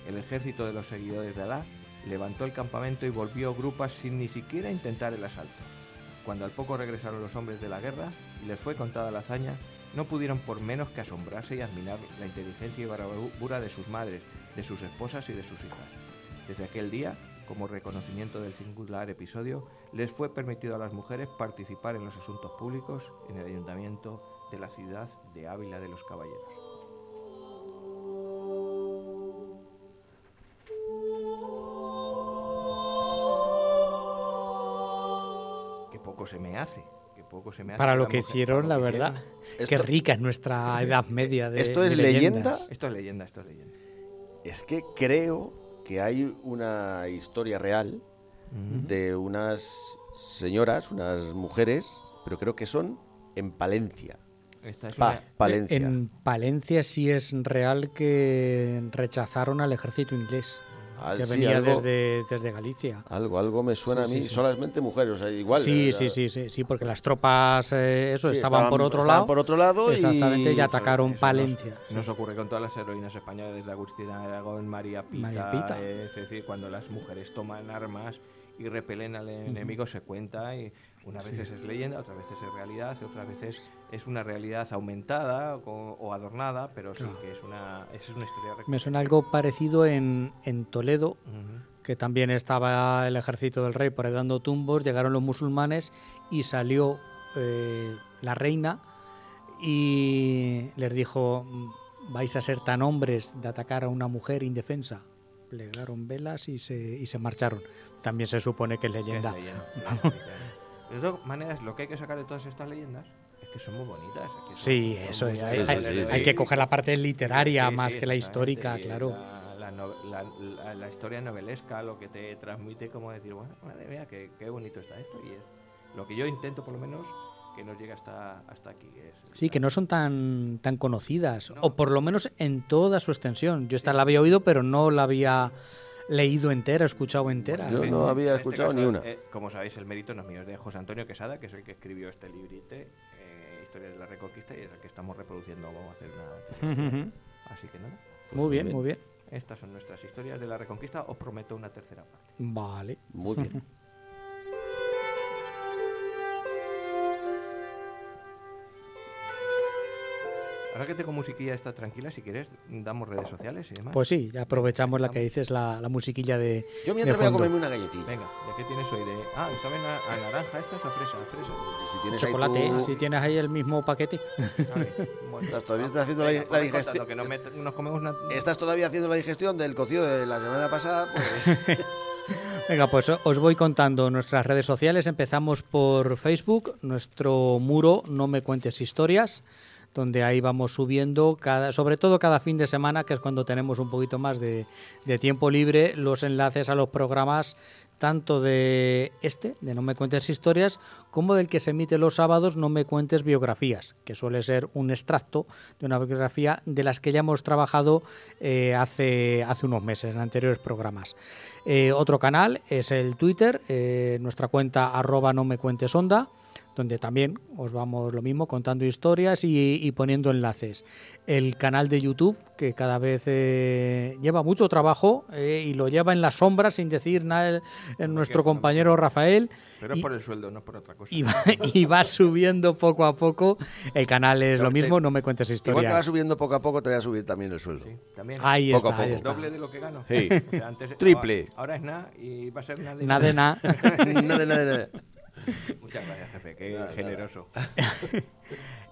El ejército de los seguidores de Alá levantó el campamento y volvió grupas sin ni siquiera intentar el asalto. Cuando al poco regresaron los hombres de la guerra y les fue contada la hazaña, no pudieron por menos que asombrarse y admirar la inteligencia y bravura de sus madres, de sus esposas y de sus hijas. Desde aquel día, como reconocimiento del singular episodio, les fue permitido a las mujeres participar en los asuntos públicos en el ayuntamiento de la ciudad de Ávila de los Caballeros. Que poco se me hace. Para que lo la que mujer- hicieron, para la lo que verdad. hicieron. Qué rica es nuestra Edad Media de ¿Esto es de leyenda? leyendas. Esto es leyenda. Es que creo que hay una historia real de unas señoras, unas mujeres, pero creo que son en Palencia. Esta es Palencia. En Palencia sí es real que rechazaron al ejército inglés. que sí, venía algo- desde Galicia. Algo me suena Sí, a mí, sí, sí. solamente mujeres, o sea, igual. Sí, sí, porque las tropas Sí, estaban por otro estaban lado. por otro lado Exactamente, y y atacaron Eso Palencia. Nos ocurre con todas las heroínas españolas, desde Agustina de Aragón, María Pita. María Pita. Es decir, cuando las mujeres toman armas y repelen al enemigo, se cuenta. Y unas veces es leyenda, otras veces es realidad, otras veces es una realidad aumentada o adornada, pero sí Claro. que es una historia Me suena algo parecido en Toledo, Ujú. que también estaba el ejército del rey por ahí dando tumbos, llegaron los musulmanes y salió la reina y les dijo, vais a ser tan hombres de atacar a una mujer indefensa. Plegaron velas y se marcharon. También se supone que es Que es leyenda. leyenda, efectivamente. De todas maneras, lo que hay que sacar de todas estas leyendas es que son muy bonitas. Es que son- Sí, son eso muy es. agradables sí, de sí. Hay ver. que coger la parte literaria Sí, más sí, que la exactamente, histórica, y claro. la historia novelesca, lo que te transmite, como decir, bueno, madre mía, qué bonito está esto. Y es lo que yo intento, por lo menos, que nos llegue hasta aquí. Sí, que no son tan conocidas, No. o por lo menos en toda su extensión. Yo esta la había oído, pero no la había leído entera, escuchado entera. Yo no había En este escuchado caso, ni una. Como sabéis, el mérito no es mío, es de José Antonio Quesada, que es el que escribió este librete, Historia de la Reconquista, y es el que estamos reproduciendo. Vamos a hacer una... Ujú. Así que nada, Muy bien, bien. muy bien. estas son nuestras historias de la Reconquista. Os prometo una tercera parte. Vale. Muy bien. Ahora que tengo musiquilla esta tranquila, si quieres, damos redes sociales y demás. Pues sí, ya aprovechamos la que Vamos. dices, la musiquilla de. Yo mientras de voy a fondo. comerme una galletilla. Venga, ¿de qué tienes hoy? ¿Saben a naranja estas o a fresa? A fresa. Y si tienes ahí Chocolate, tú- si tienes ahí el mismo paquete. Vale, bueno. Todavía estás haciendo la Venga, pues digestión. contando, que nos comemos una... ¿Estás todavía haciendo la digestión del cocido de la semana pasada? Pues Venga, pues os voy contando nuestras redes sociales. Empezamos por Facebook, nuestro muro No Me Cuentes Historias, donde ahí vamos subiendo, sobre todo cada fin de semana, que es cuando tenemos un poquito más de tiempo libre, los enlaces a los programas, tanto de No Me Cuentes Historias, como del que se emite los sábados, No Me Cuentes Biografías, que suele ser un extracto de una biografía de las que ya hemos trabajado hace unos meses, en anteriores programas. Otro canal es el Twitter, nuestra cuenta @nomecuentesonda, donde también os vamos lo mismo, contando historias y poniendo enlaces. El canal de YouTube, que cada vez lleva mucho trabajo y lo lleva en las sombras, sin decir nada, nuestro compañero Rafael. Pero es y- por el sueldo, no por otra cosa. y va subiendo poco a poco. El canal es lo mismo, No Me Cuentes igual que va Historias. subiendo poco a poco, te voy a subir también el sueldo. Sí, también. Ahí Poco a está, ahí poco. está. Doble de lo que gano. Sí. O sea, antes, Triple. Ahora es nada y va a ser nada. Nada de nada. Nada. Muchas gracias, jefe. Qué generoso.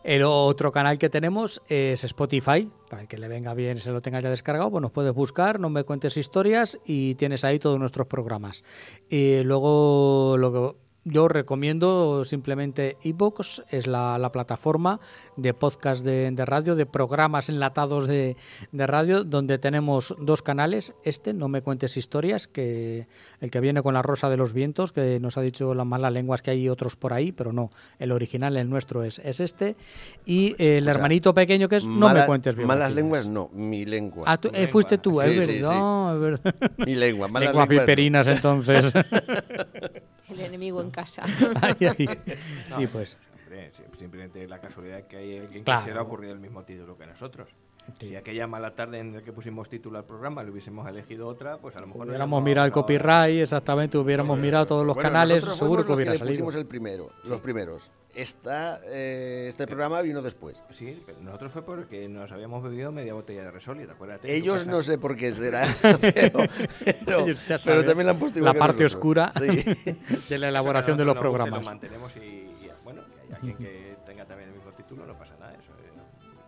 El otro canal que tenemos es Spotify. Para el que le venga bien, se lo tenga ya descargado, pues nos puedes buscar, No Me Cuentes Historias, y tienes ahí todos nuestros programas. Y luego lo que yo recomiendo simplemente iVoox, es la plataforma de podcast de radio, de programas enlatados de radio, donde tenemos dos canales. No Me Cuentes Historias, que el que viene con la Rosa de los Vientos, que nos ha dicho las malas lenguas que hay otros por ahí, pero no, el original, el nuestro es este. Y el hermanito pequeño, que es No Me Cuentes Biografías. Malas lenguas no, mi lengua. Ah, Tu lengua. fuiste tú, Sí, es sí, verdad, es verdad. Mi lengua, malas Lenguas lenguas. viperinas, entonces. El enemigo en casa. Ay, ay. Sí, pues. Hombre, simplemente la casualidad que hay alguien Claro. que se le ha ocurrido el mismo título que nosotros. Sí. Si aquella mala tarde en la que pusimos título al programa le hubiésemos elegido otra, pues a lo mejor... Hubiéramos mirado el copyright, exactamente, hubiéramos mirado todos los Bueno, canales, nosotros seguro fuimos que los hubiera le salido. pusimos el primero, los primeros. Este programa vino después. Sí, pero nosotros fue porque nos habíamos bebido media botella de Resol, ¿te acuerdas? Ellos no sé por qué será, pero Ellos ya saben, también la han puesto igual la que parte nosotros. oscura Sí. de la elaboración de los programas. Lo mantenemos y, bueno, que haya alguien que tenga también el mismo título, no pasa nada.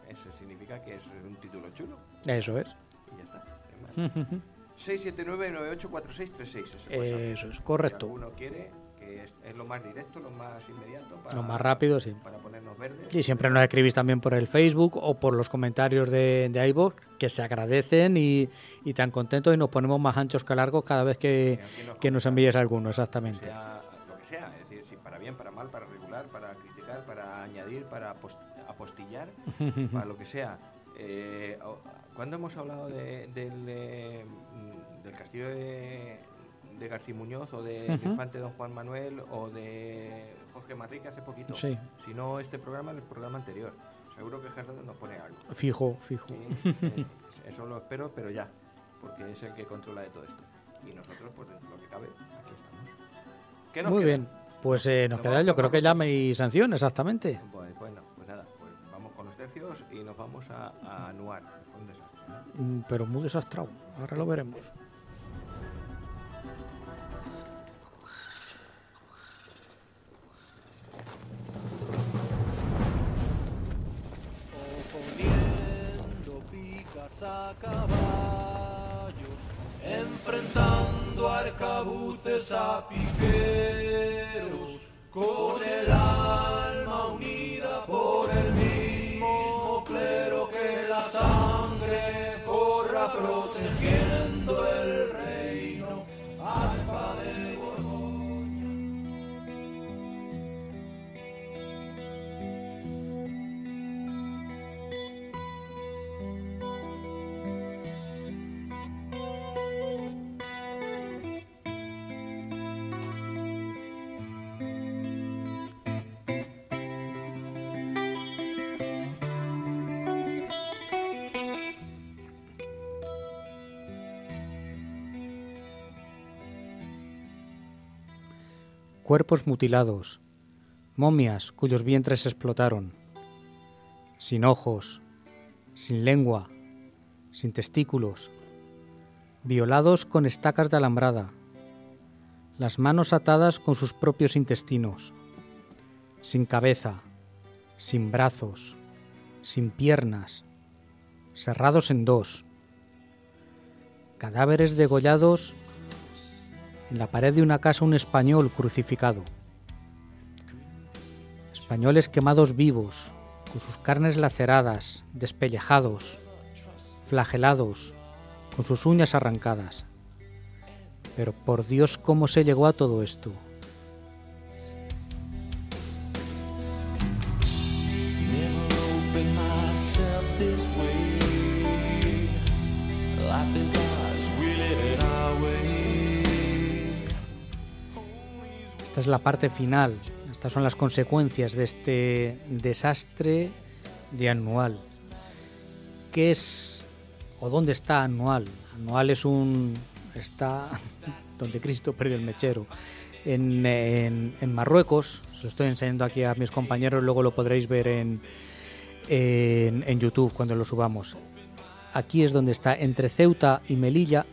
Eso significa que es un título chulo Eso es. y ya está. sin más. 679-984636. Eso es, correcto. Si alguno quiere, que es lo más directo, lo más inmediato. Lo más rápido, sí. Para ponernos verdes. Y siempre nos escribís también por el Facebook o por los comentarios de iVoox, que se agradecen y tan contentos, y nos ponemos más anchos que largos cada vez que nos envíes alguno, exactamente. Sea lo que sea, es decir, si para bien, para mal, para regular, para criticar, para añadir, para apostillar, para lo que sea. ¿Cuándo hemos hablado del castillo de García Muñoz o del infante Don Juan Manuel o de Jorge Manrique hace poquito? Sí. Si no este programa, el programa anterior. Seguro que Gerardo nos pone algo. Fijo. Sí, eso lo espero, pero ya, porque es el que controla de todo esto. Y nosotros, pues dentro de lo que cabe, aquí estamos. ¿Qué nos Muy queda? bien. Pues nos Nos queda, vamos yo con creo que cosas. llame y sanción, exactamente. Pues bueno, pues nada, pues vamos con los tercios y nos vamos a Anuar. Fue un desastre, ¿no? Pero muy desastrado. Ahora lo veremos. Poniendo picas a caballos, enfrentando arcabuces a piqueros, con el alma unida por el mismo clero, que la sangre corra protegiendo el reino hasta de Borgoña. Cuerpos mutilados, momias cuyos vientres explotaron, sin ojos, sin lengua, sin testículos, violados con estacas de alambrada, las manos atadas con sus propios intestinos, sin cabeza, sin brazos, sin piernas, serrados en dos, cadáveres degollados. En la pared de una casa un español crucificado. Españoles quemados vivos, con sus carnes laceradas, despellejados, flagelados, con sus uñas arrancadas. Pero por Dios, ¿cómo se llegó a todo esto? Never opened myself this way. Life is ours, we live it our way. Esta es la parte final. Estas son las consecuencias de este desastre de Anual. ¿Qué es o dónde está Anual? Anual está donde Cristo perdió el mechero. En Marruecos, os lo estoy enseñando aquí a mis compañeros, luego lo podréis ver en YouTube cuando lo subamos. Aquí es donde está, entre Ceuta y Melilla.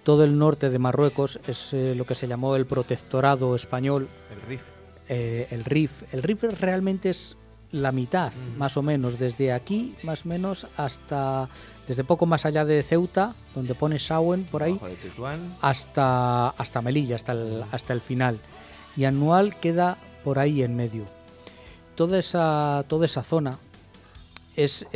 Todo el norte de Marruecos es lo que se llamó el protectorado español. El Rif. El Rif. El Rif realmente es la mitad, más o menos, desde aquí, más o menos, hasta, desde poco más allá de Ceuta, donde pone Sauen, por ahí, Abajo de Tetuán. hasta Melilla, hasta el final. Y Anual queda por ahí en medio. Toda esa zona es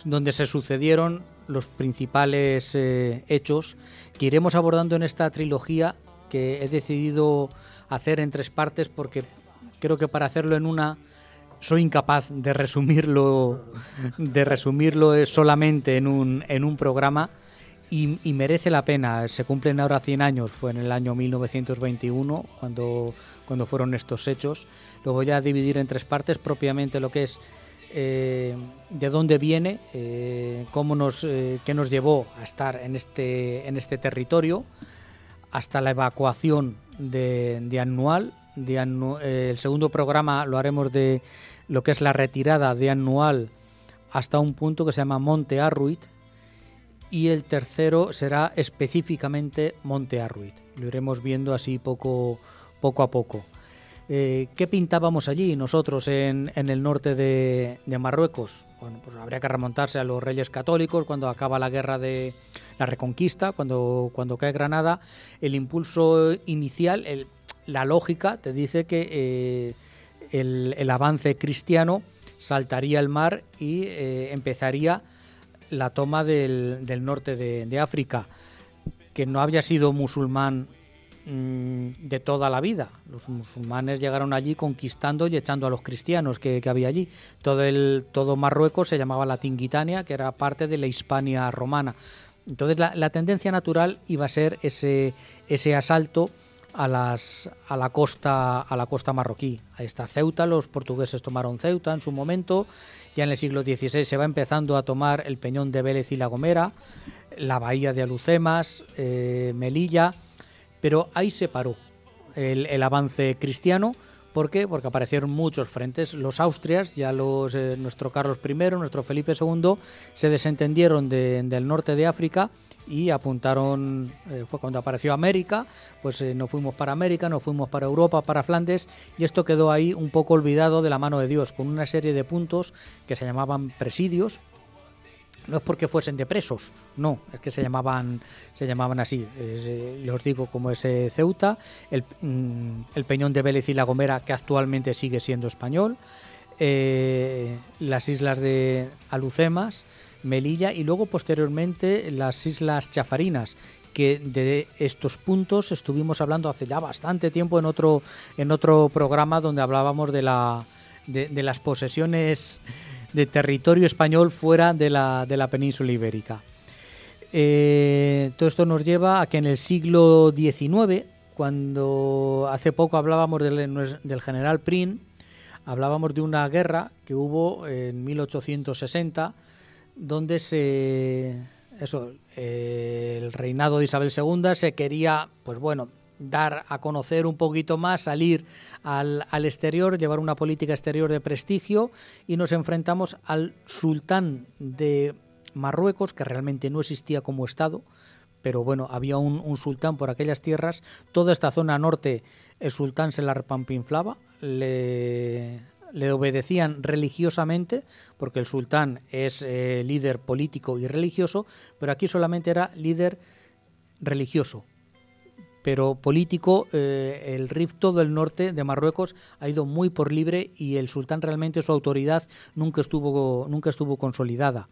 donde se sucedieron los principales hechos que iremos abordando en esta trilogía, que he decidido hacer en 3 partes porque creo que para hacerlo en una soy incapaz de resumirlo solamente en un programa, y merece la pena. Se cumplen ahora 100 años, fue en el año 1921 cuando fueron estos hechos. Lo voy a dividir en 3 partes, propiamente lo que es de dónde viene, qué nos llevó a estar en este territorio, hasta la evacuación de Anual. El segundo programa lo haremos de lo que es la retirada de Anual hasta un punto que se llama Monte Arruit, y el tercero será específicamente Monte Arruit. Lo iremos viendo así poco a poco. ¿Qué pintábamos allí nosotros en el norte de Marruecos? Bueno, pues habría que remontarse a los Reyes Católicos, cuando acaba la guerra de la Reconquista, cuando cae Granada. El impulso inicial, la lógica te dice que el avance cristiano saltaría el mar y empezaría la toma del norte de África, que no había sido musulmán de toda la vida. Los musulmanes llegaron allí conquistando y echando a los cristianos que había allí. Todo Marruecos se llamaba la Tingitania, que era parte de la Hispania romana. Entonces la tendencia natural iba a ser ese asalto a la costa marroquí. Ahí está Ceuta, los portugueses tomaron Ceuta en su momento. Ya en el siglo XVI se va empezando a tomar el Peñón de Vélez y La Gomera, la bahía de Alucemas, Melilla, pero ahí se paró el avance cristiano. ¿Por qué? Porque aparecieron muchos frentes. Los Austrias, ya nuestro Carlos I, nuestro Felipe II, se desentendieron del norte de África y apuntaron, fue cuando apareció América, pues nos fuimos para América, nos fuimos para Europa, para Flandes, y esto quedó ahí un poco olvidado de la mano de Dios, con una serie de puntos que se llamaban presidios. No es porque fuesen de presos, no, es que se llamaban así. Les digo, como es Ceuta, el Peñón de Vélez y La Gomera, que actualmente sigue siendo español, las islas de Alucemas, Melilla, y luego posteriormente las Islas Chafarinas, que de estos puntos estuvimos hablando hace ya bastante tiempo en otro programa donde hablábamos de las posesiones de territorio español fuera de la península ibérica. Todo esto nos lleva a que en el siglo XIX, cuando hace poco hablábamos del general Prim, hablábamos de una guerra que hubo en 1860, donde el reinado de Isabel II se quería, pues bueno, dar a conocer un poquito más, salir al exterior, llevar una política exterior de prestigio, y nos enfrentamos al sultán de Marruecos, que realmente no existía como Estado, pero bueno, había un sultán por aquellas tierras. Toda esta zona norte, el sultán se la repampinflaba, le obedecían religiosamente, porque el sultán es líder político y religioso, pero aquí solamente era líder religioso. Pero político, el Rif, todo el norte de Marruecos, ha ido muy por libre, y el sultán realmente, su autoridad nunca estuvo consolidada.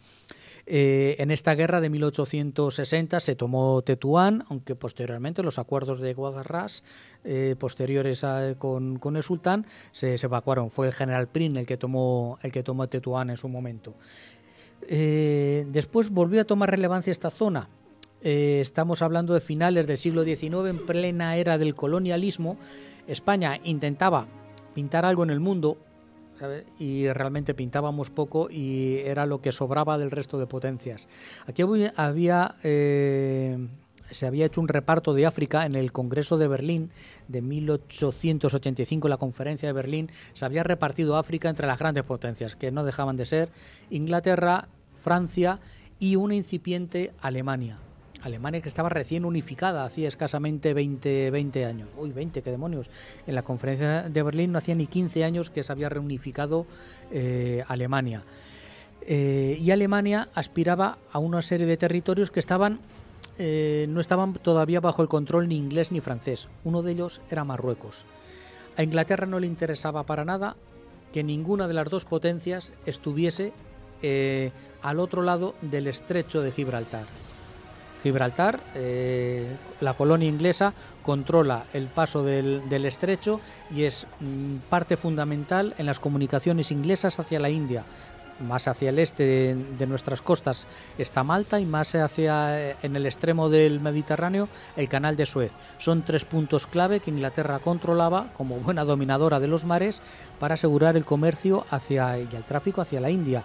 En esta guerra de 1860 se tomó Tetuán, aunque posteriormente los acuerdos de Guadalras, posteriores con el sultán, se evacuaron. Fue el general Prim el que tomó Tetuán en su momento. Después volvió a tomar relevancia esta zona. Estamos hablando de finales del siglo XIX, en plena era del colonialismo. España intentaba pintar algo en el mundo, ¿sabes? Y realmente pintábamos poco, y era lo que sobraba del resto de potencias. Aquí se había hecho un reparto de África en el Congreso de Berlín de 1885, la Conferencia de Berlín. Se había repartido África entre las grandes potencias, que no dejaban de ser Inglaterra, Francia y una incipiente Alemania, que estaba recién unificada, hacía escasamente 20 años. Uy, 20, qué demonios. En la Conferencia de Berlín no hacía ni 15 años que se había reunificado Alemania. Y Alemania aspiraba a una serie de territorios que no estaban todavía bajo el control ni inglés ni francés. Uno de ellos era Marruecos. A Inglaterra no le interesaba para nada que ninguna de las dos potencias estuviese al otro lado del estrecho de Gibraltar. Gibraltar, la colonia inglesa, controla el paso del estrecho y es parte fundamental en las comunicaciones inglesas hacia la India. Más hacia el este de nuestras costas está Malta, y más en el extremo del Mediterráneo, el canal de Suez. Son 3 puntos clave que Inglaterra controlaba como buena dominadora de los mares para asegurar el comercio y el tráfico hacia la India.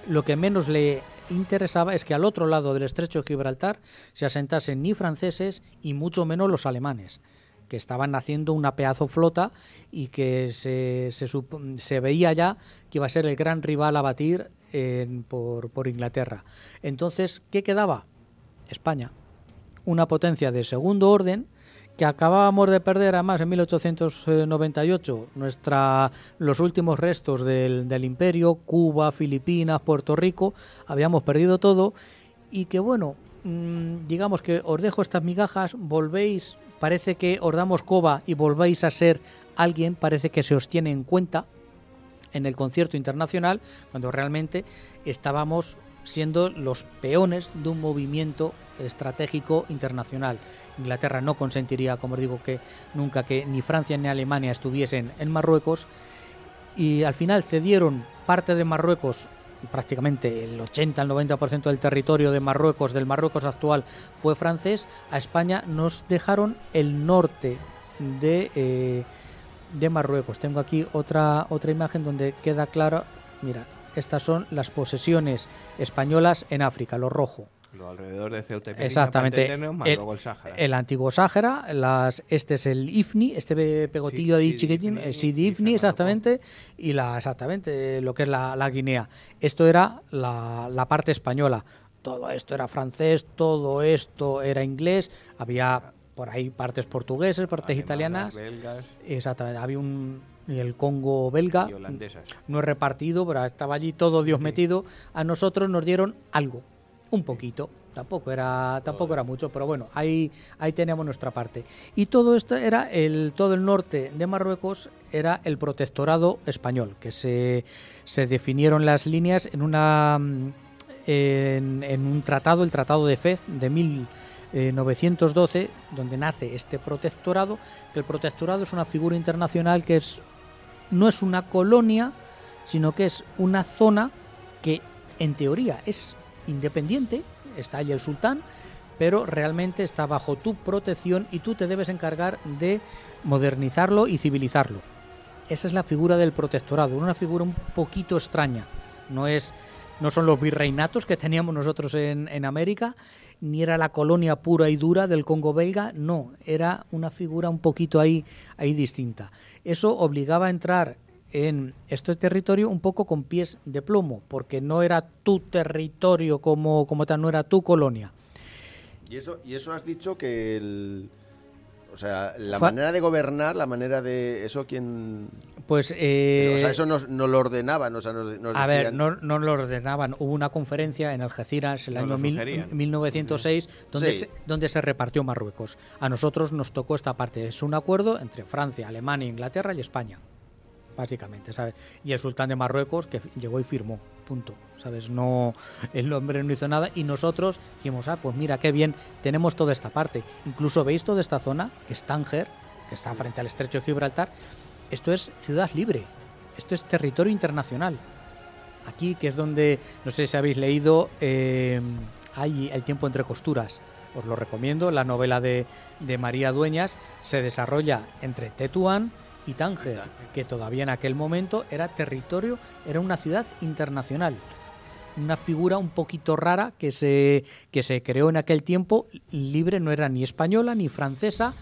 Lo que menos le interesaba es que al otro lado del estrecho de Gibraltar se asentasen ni franceses y mucho menos los alemanes, que estaban haciendo una pedazo flota y que se veía ya que iba a ser el gran rival a batir por Inglaterra. Entonces, ¿qué quedaba? España, una potencia de segundo orden, que acabábamos de perder además en 1898 los últimos restos del imperio, Cuba, Filipinas, Puerto Rico, habíamos perdido todo, y que bueno, digamos que os dejo estas migajas, volvéis, parece que os damos coba y volvéis a ser alguien, parece que se os tiene en cuenta en el concierto internacional, cuando realmente estábamos siendo los peones de un movimiento estratégico internacional. Inglaterra no consentiría, como os digo, que nunca que ni Francia ni Alemania estuviesen en Marruecos, y al final cedieron parte de Marruecos, prácticamente el 80 al 90% del territorio de Marruecos, del Marruecos actual, fue francés. A España nos dejaron el norte de Marruecos. Tengo aquí otra imagen donde queda claro, mira, estas son las posesiones españolas en África, lo rojo. Lo alrededor de Ceuta y Melilla, Exactamente, para entendernos, más luego el Sáhara. el antiguo Sáhara, este es el Ifni, este pegotillo ahí Sidi chiquitín, Ifni, Sidi y Ifni, Fernando exactamente, y lo que es la Guinea. Esto era la parte española. Todo esto era francés, todo esto era inglés, había por ahí partes portuguesas, partes Alemanas, italianas. belgas Exactamente, había el Congo belga, y holandesas. no es repartido, pero estaba allí todo Dios metido. A nosotros nos dieron algo, un poquito, tampoco era mucho, pero bueno, ahí teníamos nuestra parte. Y todo esto era todo el norte de Marruecos era el protectorado español, que se definieron las líneas en un tratado, el Tratado de Fez de 1912, donde nace este protectorado, que el protectorado es una figura internacional que no es una colonia, sino que es una zona que en teoría es independiente, está allí el sultán, pero realmente está bajo tu protección y tú te debes encargar de modernizarlo y civilizarlo. Esa es la figura del protectorado, una figura un poquito extraña. No son los virreinatos que teníamos nosotros en América, ni era la colonia pura y dura del Congo belga, no, era una figura un poquito ahí distinta. Eso obligaba a entrar en este territorio un poco con pies de plomo, porque no era tu territorio como tal, no era tu colonia. Y eso has dicho que la manera de gobernar, la manera de eso, ¿quién? Pues eso nos lo ordenaban, nos a ver, decían. no lo ordenaban. Hubo una conferencia en Algeciras el Nos año lo sugerían. 1906 Sí. donde se repartió Marruecos. A nosotros nos tocó esta parte. Es un acuerdo entre Francia, Alemania, Inglaterra y España, básicamente, ¿sabes? Y el sultán de Marruecos que llegó y firmó, punto, ¿sabes? No, el hombre no hizo nada y nosotros dijimos, pues mira qué bien, tenemos toda esta parte. Incluso veis toda esta zona, que es Tánger, que está frente al estrecho de Gibraltar. Esto es ciudad libre, esto es territorio internacional. Aquí, que es donde, no sé si habéis leído, hay El tiempo entre costuras. Os lo recomiendo, la novela de María Dueñas se desarrolla entre Tetuán y Tánger, que todavía en aquel momento era una ciudad internacional. Una figura un poquito rara que se creó en aquel tiempo, libre, no era ni española, ni francesa,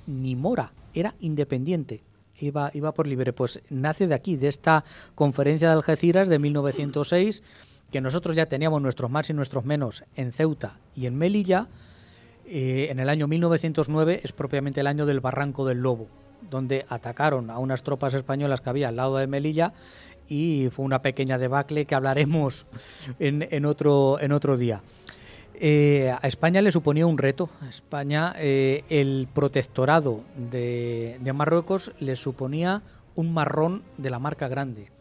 ni mora, era independiente. Iba por libre, pues nace de aquí, de esta conferencia de Algeciras de 1906, que nosotros ya teníamos nuestros más y nuestros menos en Ceuta y en Melilla. En el año 1909 es propiamente el año del Barranco del Lobo, donde atacaron a unas tropas españolas que había al lado de Melilla y fue una pequeña debacle que hablaremos en otro día. A España le suponía un reto. A España el protectorado de Marruecos le suponía un marrón de la marca grande.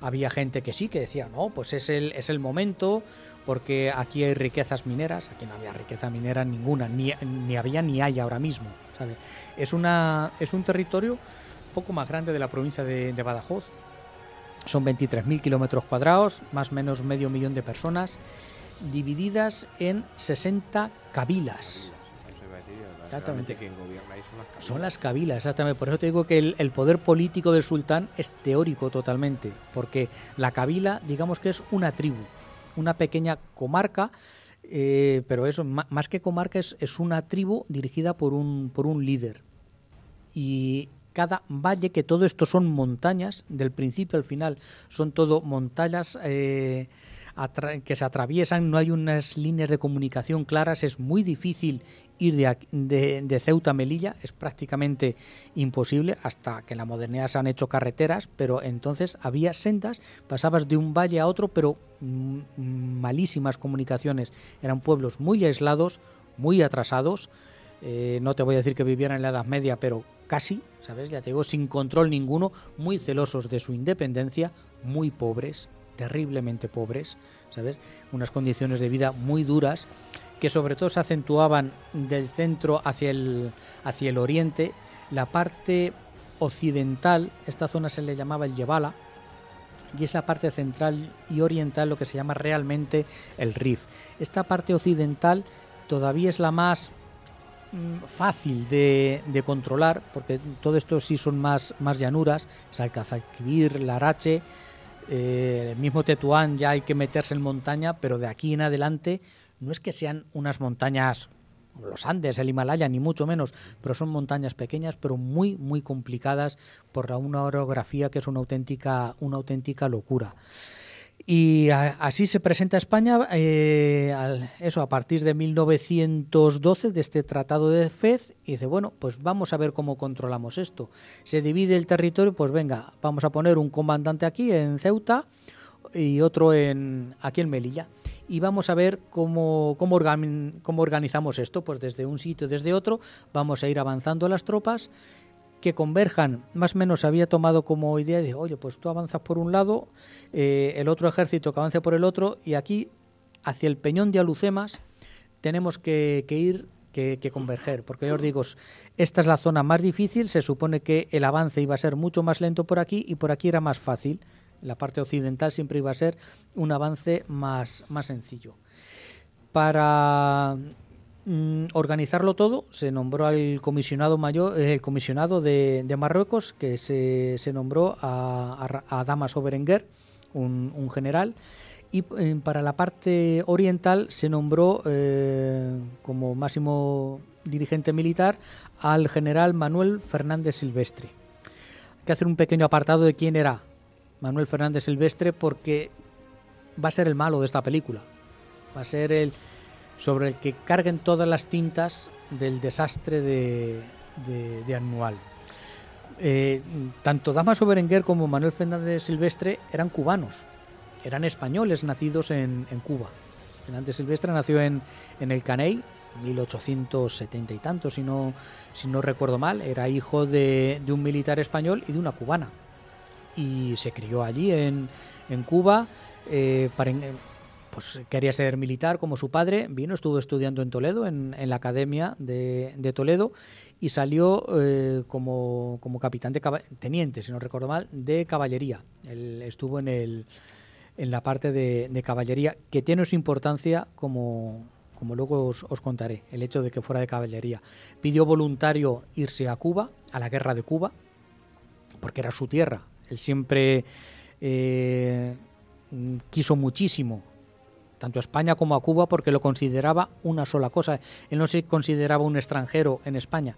Había gente que sí, que decía, no, pues es el momento, porque aquí hay riquezas mineras. Aquí no había riqueza minera ninguna, ni había ni hay ahora mismo, ¿sabes? Es un territorio un poco más grande de la provincia de Badajoz. Son 23.000 kilómetros cuadrados, más o menos 500.000 de personas, divididas en 60 kabilas. Eso iba a decir, Exactamente. realmente quien gobierna ahí son las Son las kabilas, exactamente. Por eso te digo que el poder político del sultán es teórico totalmente, porque la kabila, digamos que es una tribu, una pequeña comarca, pero eso, más que comarca, es una tribu dirigida por un líder. Y cada valle, que todo esto son montañas, del principio al final, son todo montañas que se atraviesan, no hay unas líneas de comunicación claras, es muy difícil ir de Ceuta a Melilla, es prácticamente imposible, hasta que en la modernidad se han hecho carreteras, pero entonces había sendas, pasabas de un valle a otro, pero malísimas comunicaciones, eran pueblos muy aislados, muy atrasados, no te voy a decir que vivieran en la Edad Media, pero casi, ¿sabes? Ya te digo, sin control ninguno, muy celosos de su independencia, muy pobres, terriblemente pobres, ¿sabes? Unas condiciones de vida muy duras que sobre todo se acentuaban del centro hacia el oriente. La parte occidental, esta zona se le llamaba el Yebala, y es la parte central y oriental lo que se llama realmente el Rif. Esta parte occidental todavía es la más fácil de controlar, porque todo esto sí son más llanuras, es Alcazalquivir, Larache, el mismo Tetuán ya hay que meterse en montaña, pero de aquí en adelante no es que sean unas montañas como los Andes, el Himalaya, ni mucho menos, pero son montañas pequeñas, pero muy, muy complicadas por una orografía que es una auténtica locura. Y así se presenta España, a partir de 1912, de este Tratado de Fez, y dice, bueno, pues vamos a ver cómo controlamos esto. Se divide el territorio, pues venga, vamos a poner un comandante aquí en Ceuta y otro aquí en Melilla. Y vamos a ver cómo organizamos esto, pues desde un sitio, desde otro, vamos a ir avanzando las tropas, que converjan. Más o menos había tomado como idea de, oye, pues tú avanzas por un lado, el otro ejército que avance por el otro, y aquí, hacia el Peñón de Alucemas, tenemos que ir, que converger, porque ya os digo, esta es la zona más difícil, se supone que el avance iba a ser mucho más lento por aquí, y por aquí era más fácil. La parte occidental siempre iba a ser un avance más sencillo. Para organizarlo todo, se nombró al comisionado mayor, el comisionado de Marruecos, que se nombró a Damaso Berenguer, un general, y para la parte oriental se nombró como máximo dirigente militar al general Manuel Fernández Silvestre. Hay que hacer un pequeño apartado de quién era Manuel Fernández Silvestre, porque va a ser el malo de esta película, va a ser el sobre el que carguen todas las tintas del desastre de Anual. Tanto Damaso Berenguer como Manuel Fernández Silvestre eran cubanos, eran españoles nacidos en Cuba. Fernández Silvestre nació en el Caney, 1870 y tanto, si no recuerdo mal. Era hijo de un militar español y de una cubana, y se crió allí en Cuba. Pues quería ser militar como su padre, estuvo estudiando en Toledo, en la Academia de Toledo, y salió como capitán teniente, si no recuerdo mal, de caballería. Él estuvo en la parte de caballería, que tiene su importancia, como luego os contaré, el hecho de que fuera de caballería. Pidió voluntario irse a Cuba, a la guerra de Cuba, porque era su tierra. Él siempre quiso muchísimo tanto a España como a Cuba, porque lo consideraba una sola cosa. Él no se consideraba un extranjero en España,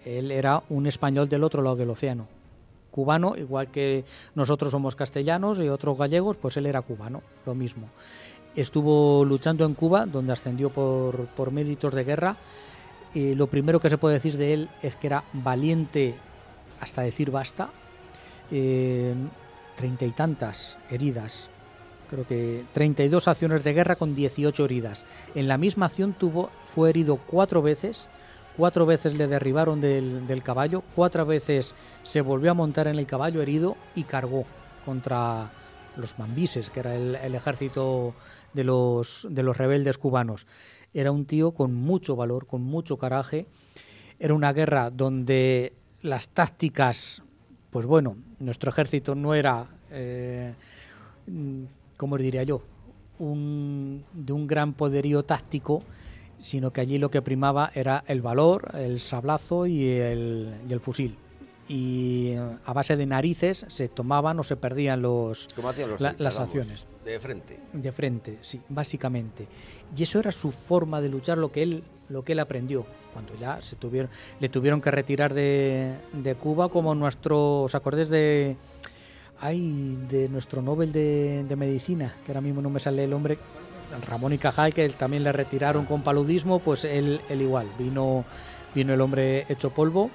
él era un español del otro lado del océano, cubano, igual que nosotros somos castellanos y otros gallegos, pues él era cubano, lo mismo. Estuvo luchando en Cuba, donde ascendió por méritos de guerra. Lo primero que se puede decir de él es que era valiente hasta decir basta. 30 y tantas heridas, creo que 32 acciones de guerra con 18 heridas. En la misma acción fue herido 4 veces, 4 veces le derribaron del caballo, 4 veces se volvió a montar en el caballo herido y cargó contra los mambises, que era el ejército de los rebeldes cubanos. Era un tío con mucho valor, con mucho coraje. Era una guerra donde las tácticas, pues bueno, nuestro ejército no era, ¿cómo diría yo?, de un gran poderío táctico, sino que allí lo que primaba era el valor, el sablazo y el fusil. Y a base de narices se tomaban o se perdían las acciones. De frente. De frente, sí, básicamente. Y eso era su forma de luchar, lo que él aprendió. Cuando ya le tuvieron que retirar de Cuba, como ¿os acordáis de nuestro Nobel de Medicina, que ahora mismo no me sale el nombre, Ramón y Cajal, que también le retiraron con paludismo? Pues él igual, vino el hombre hecho polvo.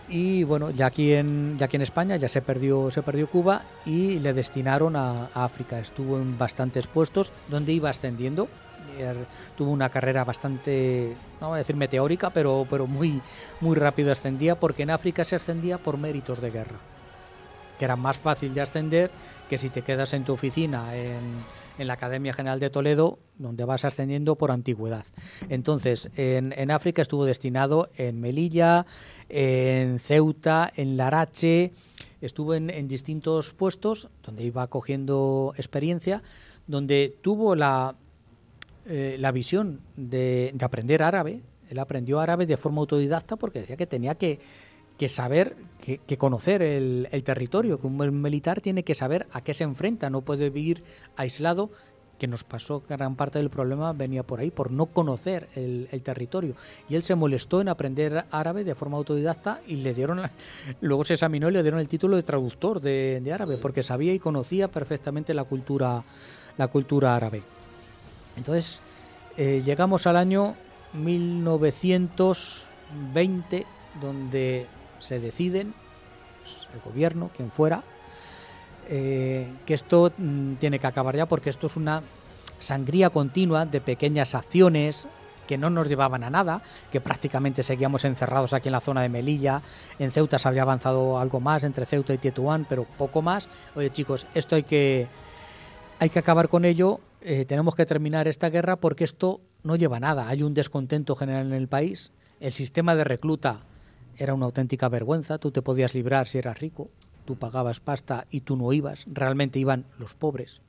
Y bueno, ya aquí en España ya se perdió Cuba y le destinaron a África. Estuvo en bastantes puestos donde iba ascendiendo. Tuvo una carrera bastante, no voy a decir meteórica, pero muy, muy rápido ascendía, porque en África se ascendía por méritos de guerra, que era más fácil de ascender que si te quedas en tu oficina en la Academia General de Toledo, donde vas ascendiendo por antigüedad. Entonces, en África estuvo destinado en Melilla, en Ceuta, en Larache, estuvo en distintos puestos donde iba cogiendo experiencia, donde tuvo la visión de aprender árabe. Él aprendió árabe de forma autodidacta porque decía que tenía que saber, que conocer el territorio, que un militar tiene que saber a qué se enfrenta, no puede vivir aislado, que nos pasó gran parte del problema venía por ahí, por no conocer el territorio. Y él se molestó en aprender árabe de forma autodidacta y luego se examinó y le dieron el título de traductor de árabe, porque sabía y conocía perfectamente la cultura árabe. Entonces, llegamos al año 1920, donde se deciden, el gobierno, quien fuera, que esto tiene que acabar ya, porque esto es una sangría continua de pequeñas acciones que no nos llevaban a nada, que prácticamente seguíamos encerrados aquí en la zona de Melilla. En Ceuta se había avanzado algo más, entre Ceuta y Tetuán, pero poco más. Oye, chicos, esto hay que acabar con ello. Tenemos que terminar esta guerra porque esto no lleva a nada. Hay un descontento general en el país. El sistema de recluta era una auténtica vergüenza. Tú te podías librar si eras rico, tú pagabas pasta y tú no ibas. Realmente iban los pobres,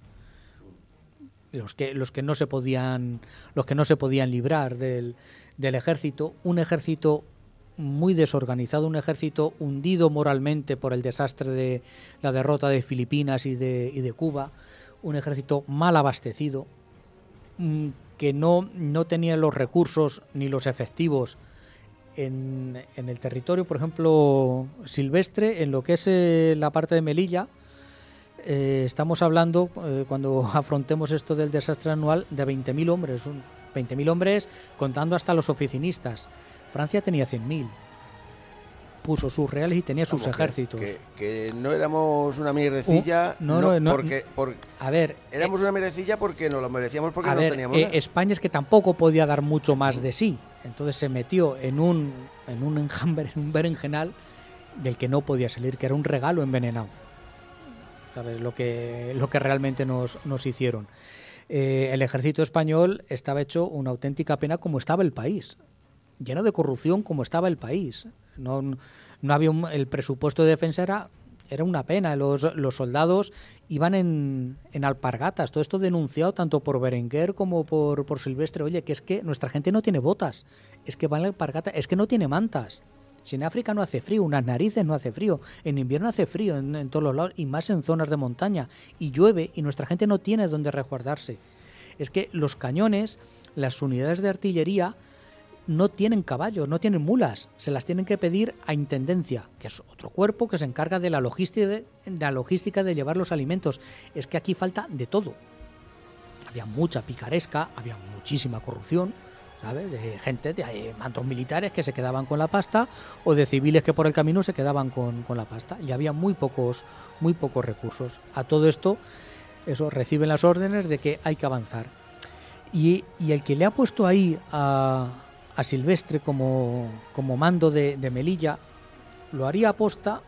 los que no se podían librar del ejército. Un ejército muy desorganizado, un ejército hundido moralmente por el desastre de la derrota de Filipinas y de Cuba. Un ejército mal abastecido, que no tenía los recursos ni los efectivos en el territorio, por ejemplo, silvestre, en lo que es la parte de Melilla. Estamos hablando, cuando afrontemos esto del desastre anual, de 20.000 hombres, 20.000 hombres contando hasta los oficinistas. Francia tenía 100.000. Puso sus reales y tenía sus ejércitos. Que no éramos una mierdecilla, a ver, éramos una mierdecilla porque nos lo merecíamos, porque no teníamos nada. España es que tampoco podía dar mucho más de sí, entonces se metió en un enjambre, en un berenjenal del que no podía salir, que era un regalo envenenado. ¿Sabes lo que realmente nos hicieron? El ejército español estaba hecho una auténtica pena, como estaba el país, lleno de corrupción como estaba el país. No había el presupuesto de defensa era una pena. Los soldados iban en alpargatas. Todo esto denunciado tanto por Berenguer como por Silvestre. Oye, que es que nuestra gente no tiene botas, es que van en alpargatas, es que no tiene mantas. Si en África no hace frío, unas narices no hace frío, en invierno hace frío en todos los lados, y más en zonas de montaña, y llueve y nuestra gente no tiene dónde resguardarse. Es que los cañones, las unidades de artillería, no tienen caballos, no tienen mulas, se las tienen que pedir a Intendencia, que es otro cuerpo que se encarga de la logística de llevar los alimentos. Es que aquí falta de todo. Había mucha picaresca, había muchísima corrupción, ¿sabes? De gente, de mandos militares que se quedaban con la pasta, o de civiles que por el camino se quedaban con la pasta, y había muy pocos recursos. A todo esto, reciben las órdenes de que hay que avanzar. Y el que le ha puesto ahí a Silvestre como mando de Melilla, lo haría aposta.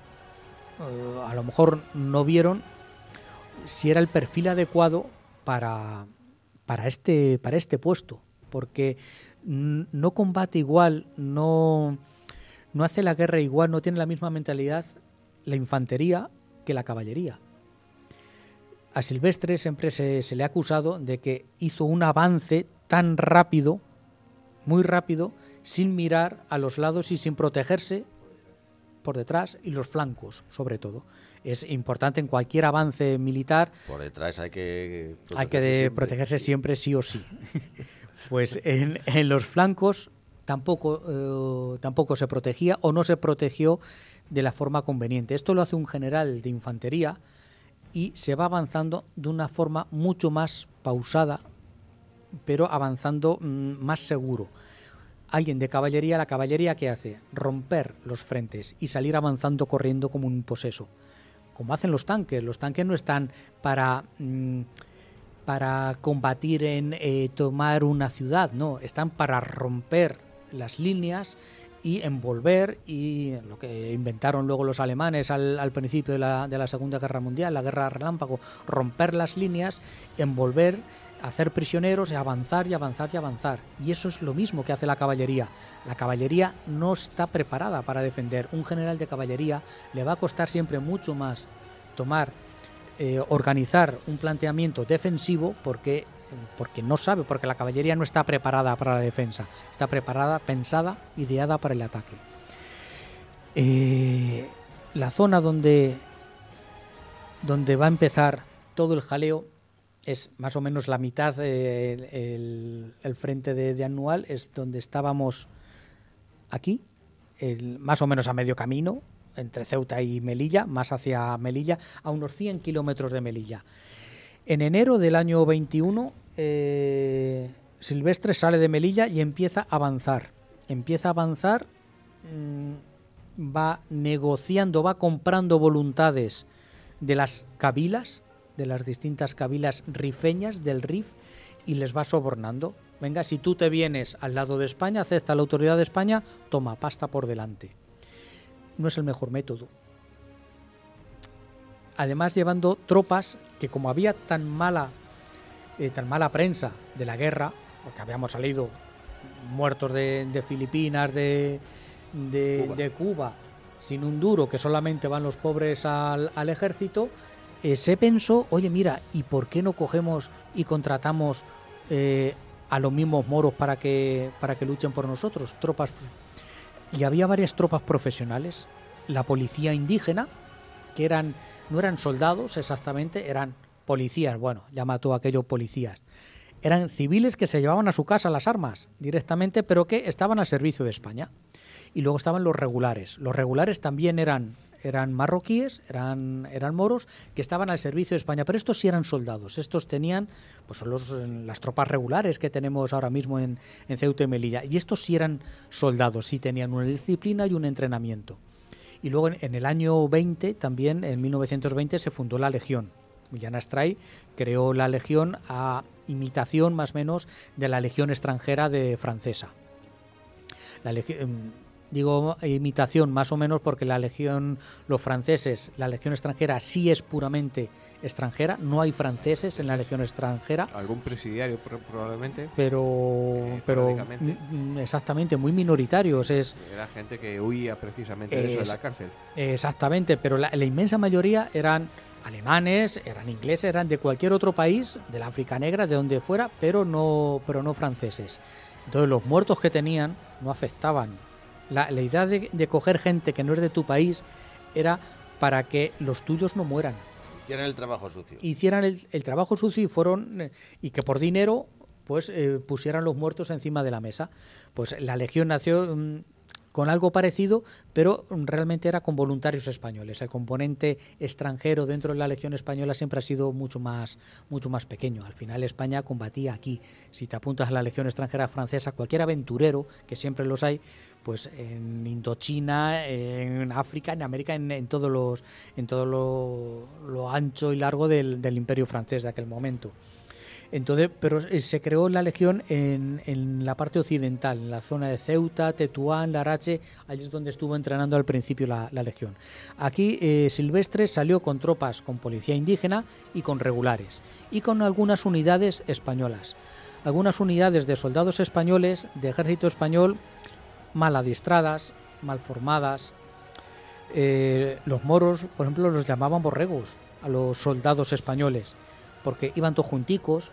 A lo mejor no vieron si era el perfil adecuado para este puesto, porque no combate igual, no hace la guerra igual, no tiene la misma mentalidad la infantería que la caballería. A Silvestre siempre se le ha acusado de que hizo un avance tan rápido, muy rápido, sin mirar a los lados y sin protegerse por detrás y los flancos, sobre todo. Es importante en cualquier avance militar. Por detrás hay que protegerse siempre, sí o sí. Pues en los flancos tampoco se protegía, o no se protegió de la forma conveniente. Esto lo hace un general de infantería y se va avanzando de una forma mucho más pausada, pero avanzando más seguro. Alguien de caballería, la caballería, ¿qué hace? Romper los frentes y salir avanzando corriendo como un poseso, como hacen los tanques. Los tanques no están para combatir en tomar una ciudad, no, están para romper las líneas y envolver, y lo que inventaron luego los alemanes al principio de la Segunda Guerra Mundial, la guerra relámpago, romper las líneas, envolver, hacer prisioneros y avanzar y avanzar y avanzar. Y eso es lo mismo que hace la caballería. La caballería no está preparada para defender. Un general de caballería le va a costar siempre mucho más organizar un planteamiento defensivo porque no sabe, porque la caballería no está preparada para la defensa, está preparada, pensada, ideada para el ataque. La zona donde va a empezar todo el jaleo es más o menos la mitad, el frente de Anual es donde estábamos aquí, más o menos a medio camino, entre Ceuta y Melilla, más hacia Melilla, a unos 100 kilómetros de Melilla. En enero del año 21, Silvestre sale de Melilla y empieza a avanzar. Va negociando, va comprando voluntades de las cabilas, de las distintas cabilas rifeñas del Rif, y les va sobornando. Venga, si tú te vienes al lado de España, acepta la autoridad de España, toma pasta por delante. No es el mejor método. Además, llevando tropas que, como había tan mala prensa de la guerra, porque habíamos salido muertos de Filipinas, de Cuba, sin un duro, que solamente van los pobres al ejército, se pensó, oye, mira, ¿y por qué no cogemos y contratamos a los mismos moros para que luchen por nosotros? Tropas. Y había varias tropas profesionales, la policía indígena, que no eran soldados exactamente, eran policías, bueno, llama tú a aquellos policías. Eran civiles que se llevaban a su casa las armas directamente, pero que estaban al servicio de España. Y luego estaban los regulares. Los regulares también eran marroquíes, eran moros, que estaban al servicio de España, pero estos sí eran soldados. Estos tenían, pues son las tropas regulares que tenemos ahora mismo en Ceuta y Melilla. Y estos sí eran soldados, sí tenían una disciplina y un entrenamiento. Y luego en el año 20, también en 1920, se fundó la Legión. Millán Astray creó la Legión a imitación más o menos de la Legión extranjera francesa. Digo imitación más o menos porque los franceses, la Legión extranjera sí es puramente extranjera, no hay franceses en la Legión extranjera. Algún presidiario probablemente. Pero exactamente, muy minoritarios. Era gente que huía precisamente de eso de la cárcel. Exactamente, pero la inmensa mayoría eran alemanes, eran ingleses, eran de cualquier otro país, de la África Negra, de donde fuera, pero no franceses. Entonces los muertos que tenían no afectaban. La idea de coger gente que no es de tu país era para que los tuyos no mueran. Hicieran el trabajo sucio. Hicieran el trabajo sucio y que por dinero pues pusieran los muertos encima de la mesa. Pues la Legión nació con algo parecido, pero realmente era con voluntarios españoles. El componente extranjero dentro de la Legión Española siempre ha sido mucho más pequeño. Al final España combatía aquí. Si te apuntas a la Legión extranjera francesa, cualquier aventurero, que siempre los hay, pues en Indochina, en África, en América, en todo lo ancho y largo del Imperio francés de aquel momento. Entonces, pero se creó la Legión en la parte occidental, en la zona de Ceuta, Tetuán, Larache, allí es donde estuvo entrenando al principio la Legión. Aquí Silvestre salió con tropas, con policía indígena y con regulares, y con algunas unidades españolas. Algunas unidades de soldados españoles, de ejército español, mal adiestradas, mal formadas. Los moros, por ejemplo, los llamaban borregos a los soldados españoles, porque iban todos junticos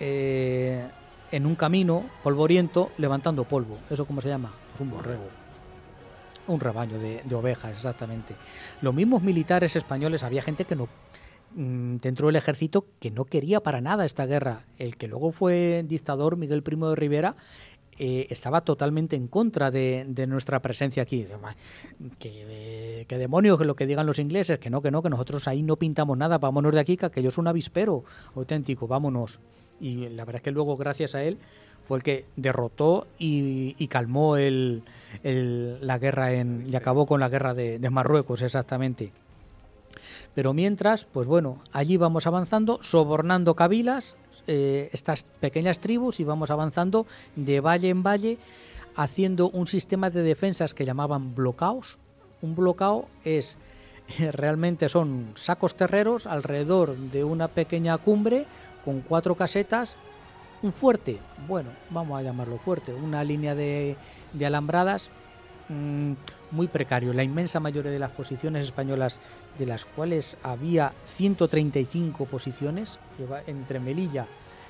en un camino polvoriento levantando polvo. ¿Eso cómo se llama? Pues un borrego. Un rebaño de ovejas, exactamente. Los mismos militares españoles, había gente que no, dentro del ejército, que no quería para nada esta guerra. El que luego fue dictador, Miguel Primo de Rivera, estaba totalmente en contra de nuestra presencia aquí. Que demonios, que lo que digan los ingleses, que nosotros ahí no pintamos nada, vámonos de aquí, que aquello es un avispero auténtico, vámonos. Y la verdad es que luego, gracias a él, fue el que derrotó y calmó la guerra y acabó con la guerra de Marruecos, exactamente. Pero mientras, pues bueno, allí vamos avanzando, sobornando cabilas, estas pequeñas tribus, y vamos avanzando de valle en valle haciendo un sistema de defensas que llamaban blocaos. Un bloqueo es realmente son sacos terreros alrededor de una pequeña cumbre con 4 casetas, un fuerte, bueno, vamos a llamarlo fuerte, una línea de alambradas muy precario. La inmensa mayoría de las posiciones españolas, de las cuales había 135 posiciones, entre Melilla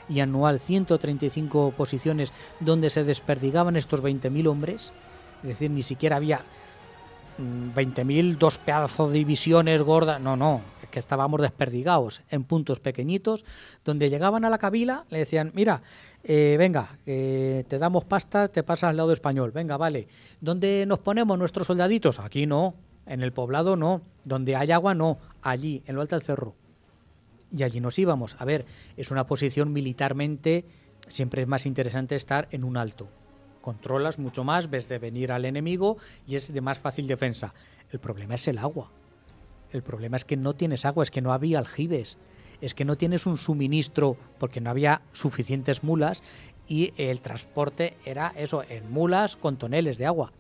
y Anual 135 posiciones donde se desperdigaban estos 20.000 hombres, es decir, ni siquiera había 20.000, 2 pedazos de divisiones gordas, no, es que estábamos desperdigados en puntos pequeñitos, donde llegaban a la cabila, le decían, mira, venga, te damos pasta, te pasas al lado español, venga, vale, ¿dónde nos ponemos nuestros soldaditos? Aquí no, en el poblado no, donde hay agua no, allí, en lo alto del cerro. Y allí nos íbamos. A ver, es una posición militarmente, siempre es más interesante estar en un alto. Controlas mucho más, ves de venir al enemigo y es de más fácil defensa. El problema es el agua. El problema es que no tienes agua, es que no había aljibes, es que no tienes un suministro porque no había suficientes mulas y el transporte era eso, en mulas con toneles de agua.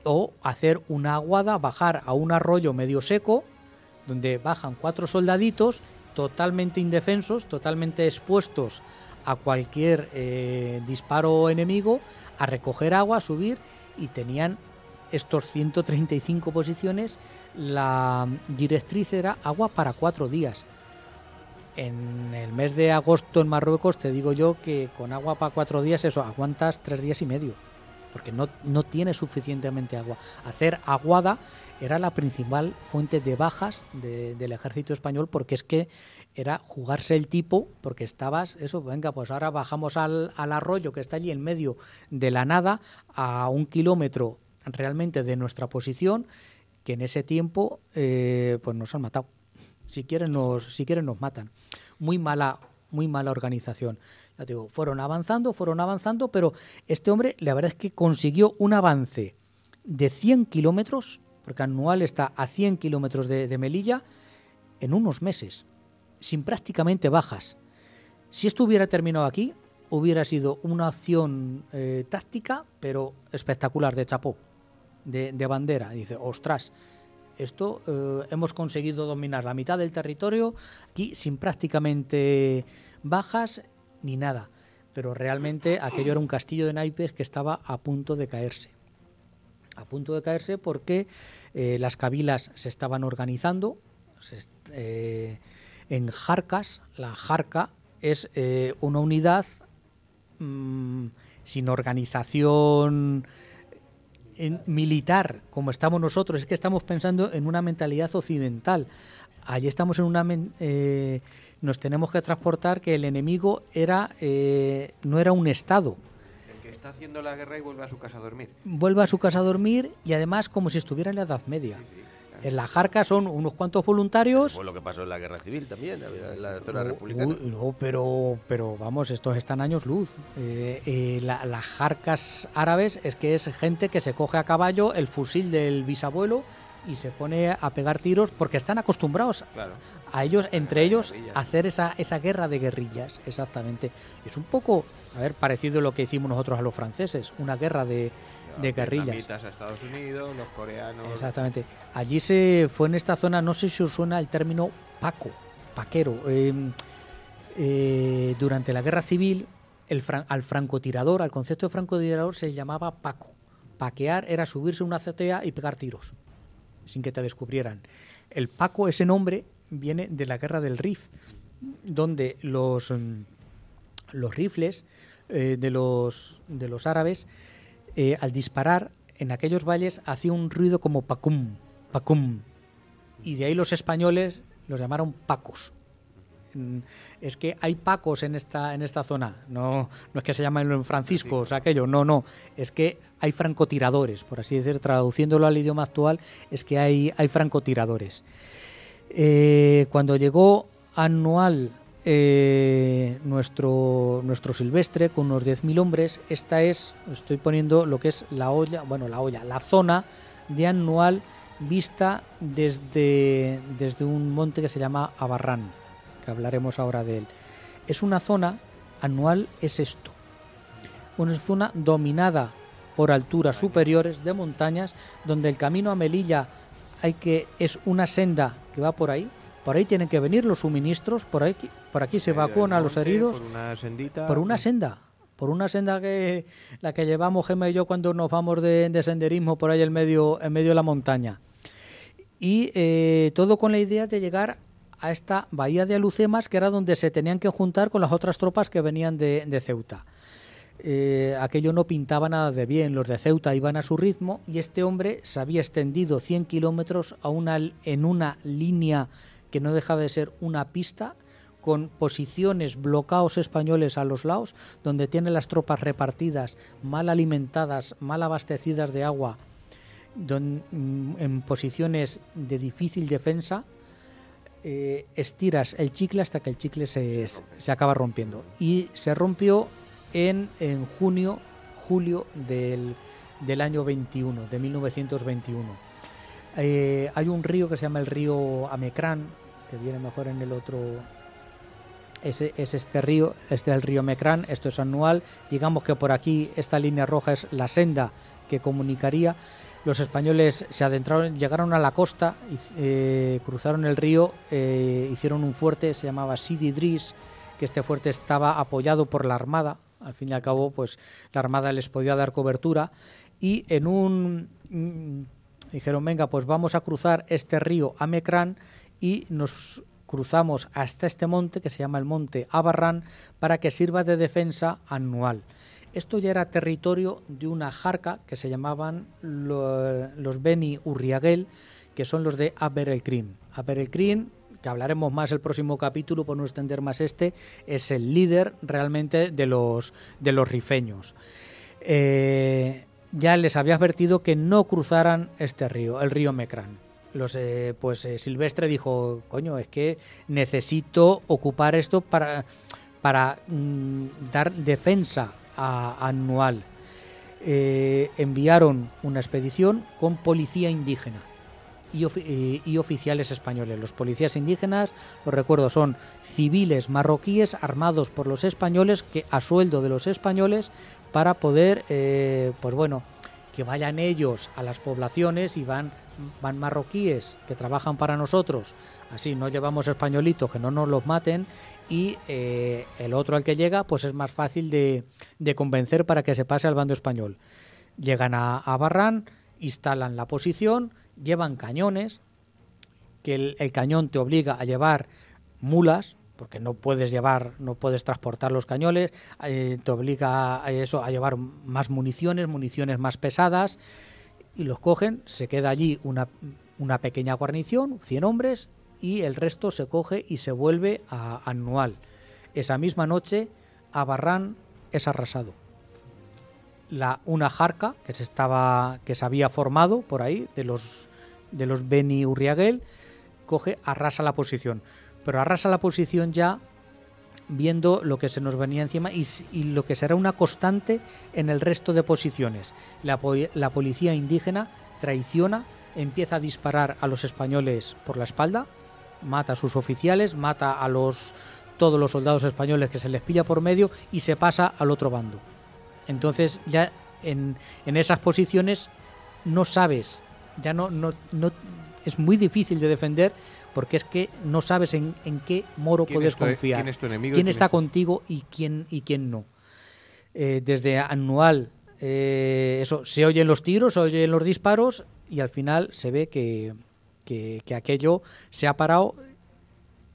O hacer una aguada, bajar a un arroyo medio seco, donde bajan 4 soldaditos totalmente indefensos, totalmente expuestos a cualquier disparo enemigo, a recoger agua, a subir, y tenían estos 135 posiciones, la directriz era agua para 4 días. En el mes de agosto en Marruecos te digo yo que con agua para 4 días eso, aguantas 3 días y medio, porque no tienes suficientemente agua. Hacer aguada era la principal fuente de bajas del ejército español, porque es que era jugarse el tipo, porque estabas, eso, venga, pues ahora bajamos al arroyo que está allí en medio de la nada, a 1 kilómetro realmente de nuestra posición, que en ese tiempo pues nos han matado. Si quieren nos matan. Muy mala organización. Ya te digo, fueron avanzando, pero este hombre, la verdad es que consiguió un avance de 100 kilómetros, porque Anual está a 100 kilómetros de Melilla, en unos meses, sin prácticamente bajas. Si esto hubiera terminado aquí, hubiera sido una acción táctica, pero espectacular, de chapó, de bandera. Y dice, ostras, esto hemos conseguido dominar la mitad del territorio aquí sin prácticamente bajas ni nada. Pero realmente aquello era un castillo de naipes que estaba a punto de caerse. A punto de caerse porque las kabilas se estaban organizando en jarcas. La jarca es una unidad sin organización militar como estamos nosotros. Es que estamos pensando en una mentalidad occidental. Allí estamos en nos tenemos que transportar que el enemigo no era un estado. El que está haciendo la guerra y vuelve a su casa a dormir. Vuelve a su casa a dormir, y además como si estuviera en la Edad Media. Sí, claro. En la jarca son unos cuantos voluntarios. Fue lo que pasó en la Guerra Civil también, en la zona republicana. No, pero vamos, estos están años luz. Las jarcas árabes es que es gente que se coge a caballo el fusil del bisabuelo y se pone a pegar tiros porque están acostumbrados Claro. a ellos, entre ellos, guerrillas. a hacer esa guerra de guerrillas, exactamente. Es un poco, parecido a lo que hicimos nosotros a los franceses, una guerra de guerrillas. Vietnamitas a Estados Unidos, los coreanos. Exactamente. Allí fue en esta zona, no sé si os suena el término paquero. Durante la Guerra Civil, al francotirador, al concepto de francotirador se llamaba paco. Paquear era subirse a una azotea y pegar tiros, sin que te descubrieran. El paco, ese nombre, viene de la Guerra del Rif, donde los rifles de los árabes, al disparar en aquellos valles, hacía un ruido como pacum, pacum, y de ahí los españoles los llamaron pacos. Es que hay pacos en esta zona, no es que se llamen franciscos, aquello, no, es que hay francotiradores, por así decir, traduciéndolo al idioma actual, es que hay francotiradores. Cuando llegó Anual, nuestro Silvestre, con unos 10.000 hombres, estoy poniendo lo que es la zona de Anual vista desde un monte que se llama Abarrán, que hablaremos ahora de él. Es una zona, Anual es esto, una zona dominada por alturas superiores de montañas, donde el camino a Melilla es una senda que va por ahí tienen que venir los suministros, por aquí se evacúan a los heridos, Por una sendita. por una senda que la que llevamos Gemma y yo cuando nos vamos de senderismo por ahí en medio de la montaña. Y todo con la idea de llegar a esta bahía de Alucemas, que era donde se tenían que juntar con las otras tropas que venían de Ceuta. Aquello no pintaba nada de bien, los de Ceuta iban a su ritmo y este hombre se había extendido 100 kilómetros en una línea que no dejaba de ser una pista, con posiciones, bloqueos españoles a los lados, donde tiene las tropas repartidas, mal alimentadas, mal abastecidas de agua, en posiciones de difícil defensa. Estiras el chicle hasta que el chicle se acaba rompiendo. Y se rompió en julio del año 21, de 1921. Hay un río que se llama el río Amecrán, que viene mejor en el otro. Es este río, este es el río Mecrán, esto es anual. Digamos que por aquí esta línea roja es la senda que comunicaría. Los españoles se adentraron, llegaron a la costa, cruzaron el río, hicieron un fuerte, se llamaba Sidi Idris, que este fuerte estaba apoyado por la Armada. Al fin y al cabo, pues la Armada les podía dar cobertura. Y dijeron, venga, pues vamos a cruzar este río Amecrán y nos cruzamos hasta este monte que se llama el monte Abarrán para que sirva de defensa anual. Esto ya era territorio de una jarca que se llamaban los Beni Urriagel, que son los de Aber el Krim. Aber el Krim, que hablaremos más el próximo capítulo por no extender más es el líder realmente de los rifeños. Ya les había advertido que no cruzaran este río, el río Mecrán. Silvestre dijo, coño, es que necesito ocupar esto para dar defensa anual. Enviaron una expedición con policía indígena y oficiales españoles. Los policías indígenas, los recuerdo, son civiles marroquíes armados por los españoles, que a sueldo de los españoles, para poder, que vayan ellos a las poblaciones y van marroquíes que trabajan para nosotros, así no llevamos españolitos que no nos los maten, y el otro al que llega pues es más fácil de convencer para que se pase al bando español. Llegan a Barrán, instalan la posición, llevan cañones, que el cañón te obliga a llevar mulas, porque no puedes transportar los cañones, te obliga a llevar más municiones más pesadas, y los cogen, se queda allí una pequeña guarnición, 100 hombres, y el resto se coge y se vuelve a Anual. Esa misma noche, Abarrán es arrasado. Una jarca que se había formado por ahí, de los Beni Urriagel, arrasa la posición. Pero arrasa la posición ya viendo lo que se nos venía encima y lo que será una constante en el resto de posiciones. La policía indígena traiciona, empieza a disparar a los españoles por la espalda, mata a sus oficiales, mata a todos los soldados españoles que se les pilla por medio y se pasa al otro bando. Entonces ya en esas posiciones no sabes, ya no es muy difícil de defender, porque es que no sabes en qué moro puedes confiar, quién es tu enemigo, quién está contigo y quién no. Desde Anual se oyen los tiros, se oyen los disparos, y al final se ve que aquello se ha parado.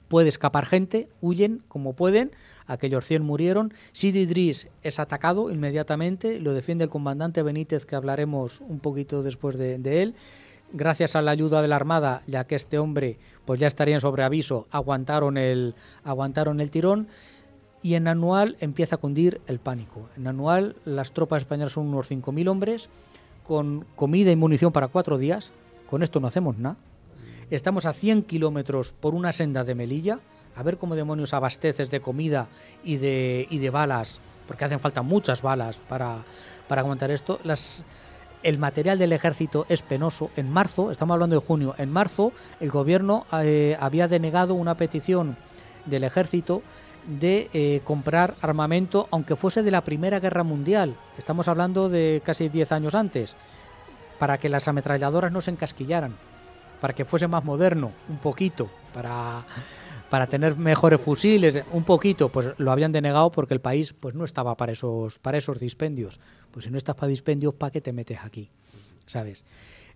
Puede escapar gente, huyen como pueden, aquellos 100 murieron. Sidi Idris es atacado inmediatamente, lo defiende el comandante Benítez, que hablaremos un poquito después de él. Gracias a la ayuda de la Armada, ya que este hombre pues ya estaría en sobreaviso, aguantaron el tirón, y en Anual empieza a cundir el pánico. En Anual las tropas españolas son unos 5.000 hombres, con comida y munición para 4 días. Con esto no hacemos nada. Estamos a 100 kilómetros por una senda de Melilla. A ver cómo demonios abasteces de comida y de balas, porque hacen falta muchas balas para aguantar esto. El material del ejército es penoso. En marzo, estamos hablando de junio, en marzo el gobierno había denegado una petición del ejército de comprar armamento, aunque fuese de la Primera Guerra Mundial. Estamos hablando de casi 10 años antes, para que las ametralladoras no se encasquillaran, para que fuese más moderno, un poquito, para tener mejores fusiles, un poquito. Pues lo habían denegado porque el país pues no estaba para esos dispendios. Pues si no estás para dispendios, ¿para qué te metes aquí? ¿Sabes?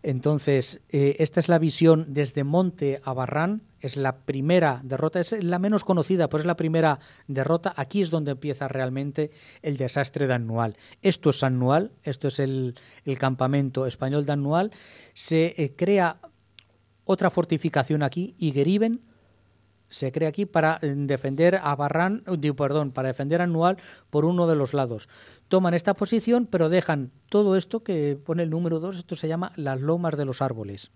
Entonces, esta es la visión desde Monte a Barran. Es la primera derrota, es la menos conocida, pero es la primera derrota. Aquí es donde empieza realmente el desastre de Annual. Esto es Annual, esto es el campamento español de Annual. Se crea otra fortificación aquí, Igueriben, se crea aquí para defender a Barran, para defender a Annual por uno de los lados. Toman esta posición, pero dejan todo esto que pone el número 2, esto se llama las lomas de los árboles,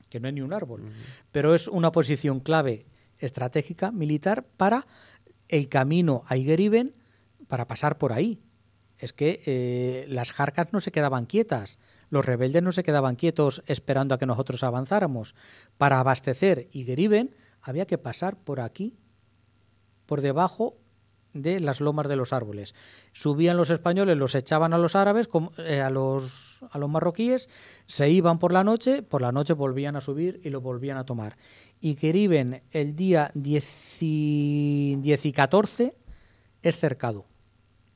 que no hay ni un árbol, pero es una posición clave estratégica militar para el camino a Igueriben, para pasar por ahí. Es que las jarcas no se quedaban quietas, los rebeldes no se quedaban quietos esperando a que nosotros avanzáramos. Para abastecer Igueriben había que pasar por aquí, por debajo de las lomas de los árboles. Subían los españoles, los echaban a los árabes, a los marroquíes, se iban por la noche volvían a subir y lo volvían a tomar. Igueriben el día 10 y 14 es cercado.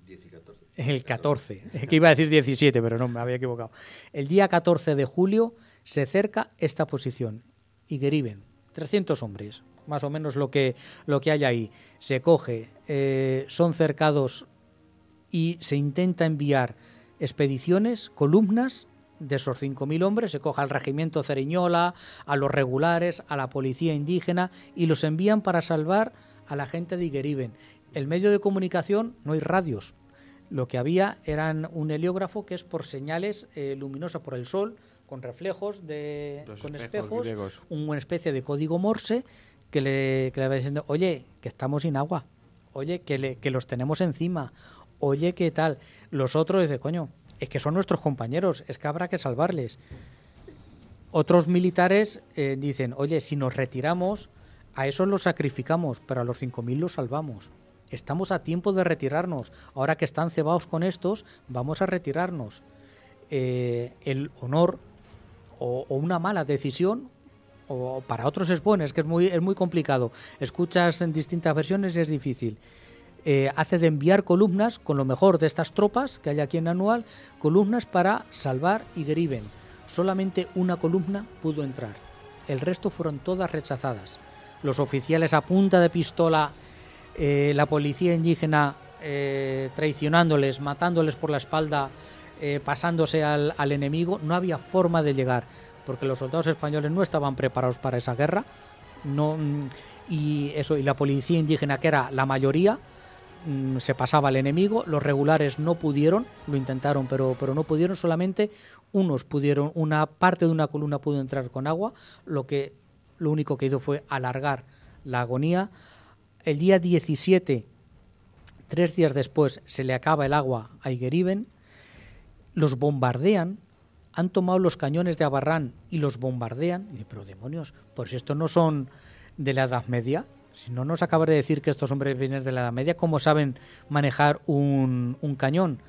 10 y 14. El 14, que iba a decir 17, pero no, me había equivocado. El día 14 de julio se cerca esta posición, Igueriben. 300 hombres, más o menos lo que hay ahí. Se coge, son cercados y se intenta enviar expediciones, columnas de esos 5.000 hombres. Se coge al regimiento Ceriñola, a los regulares, a la policía indígena y los envían para salvar a la gente de Igueriben. El medio de comunicación, no hay radios. Lo que había eran un heliógrafo que es por señales luminosas por el sol, con reflejos con espejos, una especie de código Morse que le va diciendo, oye, que estamos sin agua, oye, que los tenemos encima, oye, ¿qué tal? Los otros dicen, coño, es que son nuestros compañeros, es que habrá que salvarles. Otros militares dicen, oye, si nos retiramos, a esos los sacrificamos, pero a los 5.000 los salvamos. Estamos a tiempo de retirarnos. Ahora que están cebados con estos, vamos a retirarnos. El honor o una mala decisión, o para otros es buena, es que es muy complicado. Escuchas en distintas versiones y es difícil. Hace de enviar columnas con lo mejor de estas tropas que hay aquí en Annual, columnas para salvar Igueriben. Solamente una columna pudo entrar. El resto fueron todas rechazadas. Los oficiales a punta de pistola, la policía indígena traicionándoles, matándoles por la espalda, pasándose al enemigo. No había forma de llegar, porque los soldados españoles no estaban preparados para esa guerra. Y la policía indígena, que era la mayoría, se pasaba al enemigo. Los regulares no pudieron, lo intentaron, pero no pudieron. Solamente unos pudieron, una parte de una columna pudo entrar con agua. Lo único que hizo fue alargar la agonía. El día 17, 3 días después, se le acaba el agua a Igueriben. Los bombardean, han tomado los cañones de Abarrán y los bombardean. Y, pero demonios, pues si estos no son de la Edad Media, si no nos acabas de decir que estos hombres vienen de la Edad Media, ¿cómo saben manejar un cañón?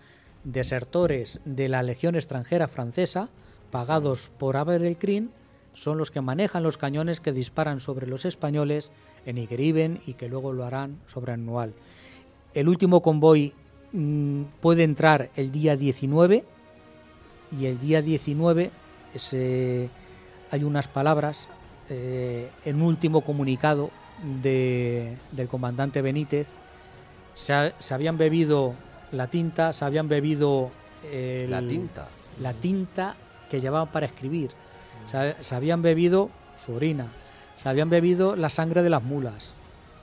Desertores de la Legión extranjera francesa, pagados por Abercrin, son los que manejan los cañones que disparan sobre los españoles en Igueriben y que luego lo harán sobre Annual. El último convoy puede entrar el día 19 y el día 19 hay unas palabras en un último comunicado del comandante Benítez. Se habían bebido la tinta, se habían bebido la tinta que llevaban para escribir. Se habían bebido su orina, se habían bebido la sangre de las mulas,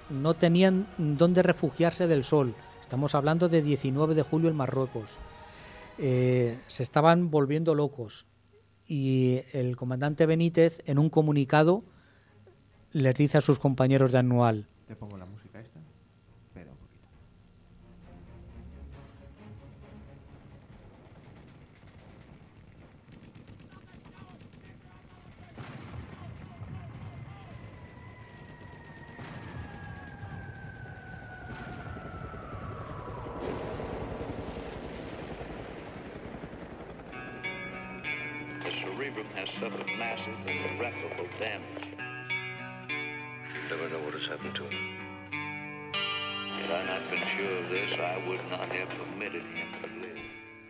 no tenían dónde refugiarse del sol. Estamos hablando de 19 de julio en Marruecos. Se estaban volviendo locos y el comandante Benítez, en un comunicado, les dice a sus compañeros de Annual: Te pongo la música esta. Espera un poquito. has suffered massive and irreparable damage. You never know what has happened to him. Had I not been sure of this, I would not have permitted him to live.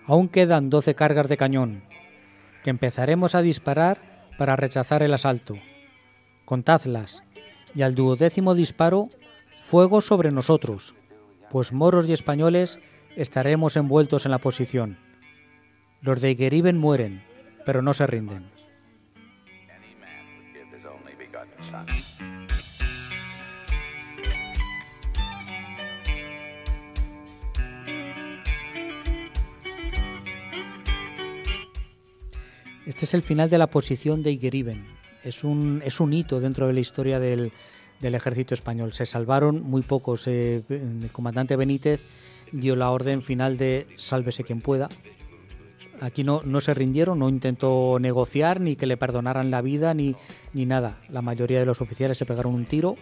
Aún quedan 12 cargas de cañón, que empezaremos a disparar para rechazar el asalto. Contadlas, y al 12º disparo, fuego sobre nosotros, pues moros y españoles estaremos envueltos en la posición. Los de Igueriben mueren, pero no se rinden. Any man would give his only begotten son. Este es el final de la posición de Igueriben. Es un hito dentro de la historia del ejército español. Se salvaron muy pocos. El comandante Benítez dio la orden final de sálvese quien pueda. Aquí no se rindieron, no intentó negociar ni que le perdonaran la vida ni nada. La mayoría de los oficiales se pegaron un tiro.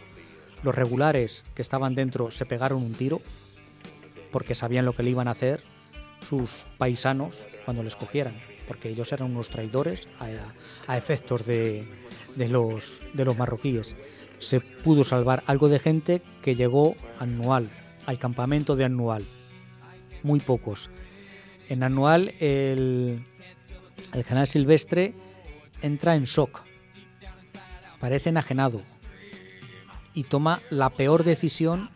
Los regulares que estaban dentro se pegaron un tiro porque sabían lo que le iban a hacer sus paisanos cuando les cogieran, porque ellos eran unos traidores a efectos de los marroquíes. Se pudo salvar algo de gente que llegó al campamento de Anual. Muy pocos. En Anual el general Silvestre entra en shock, parece enajenado y toma la peor decisión,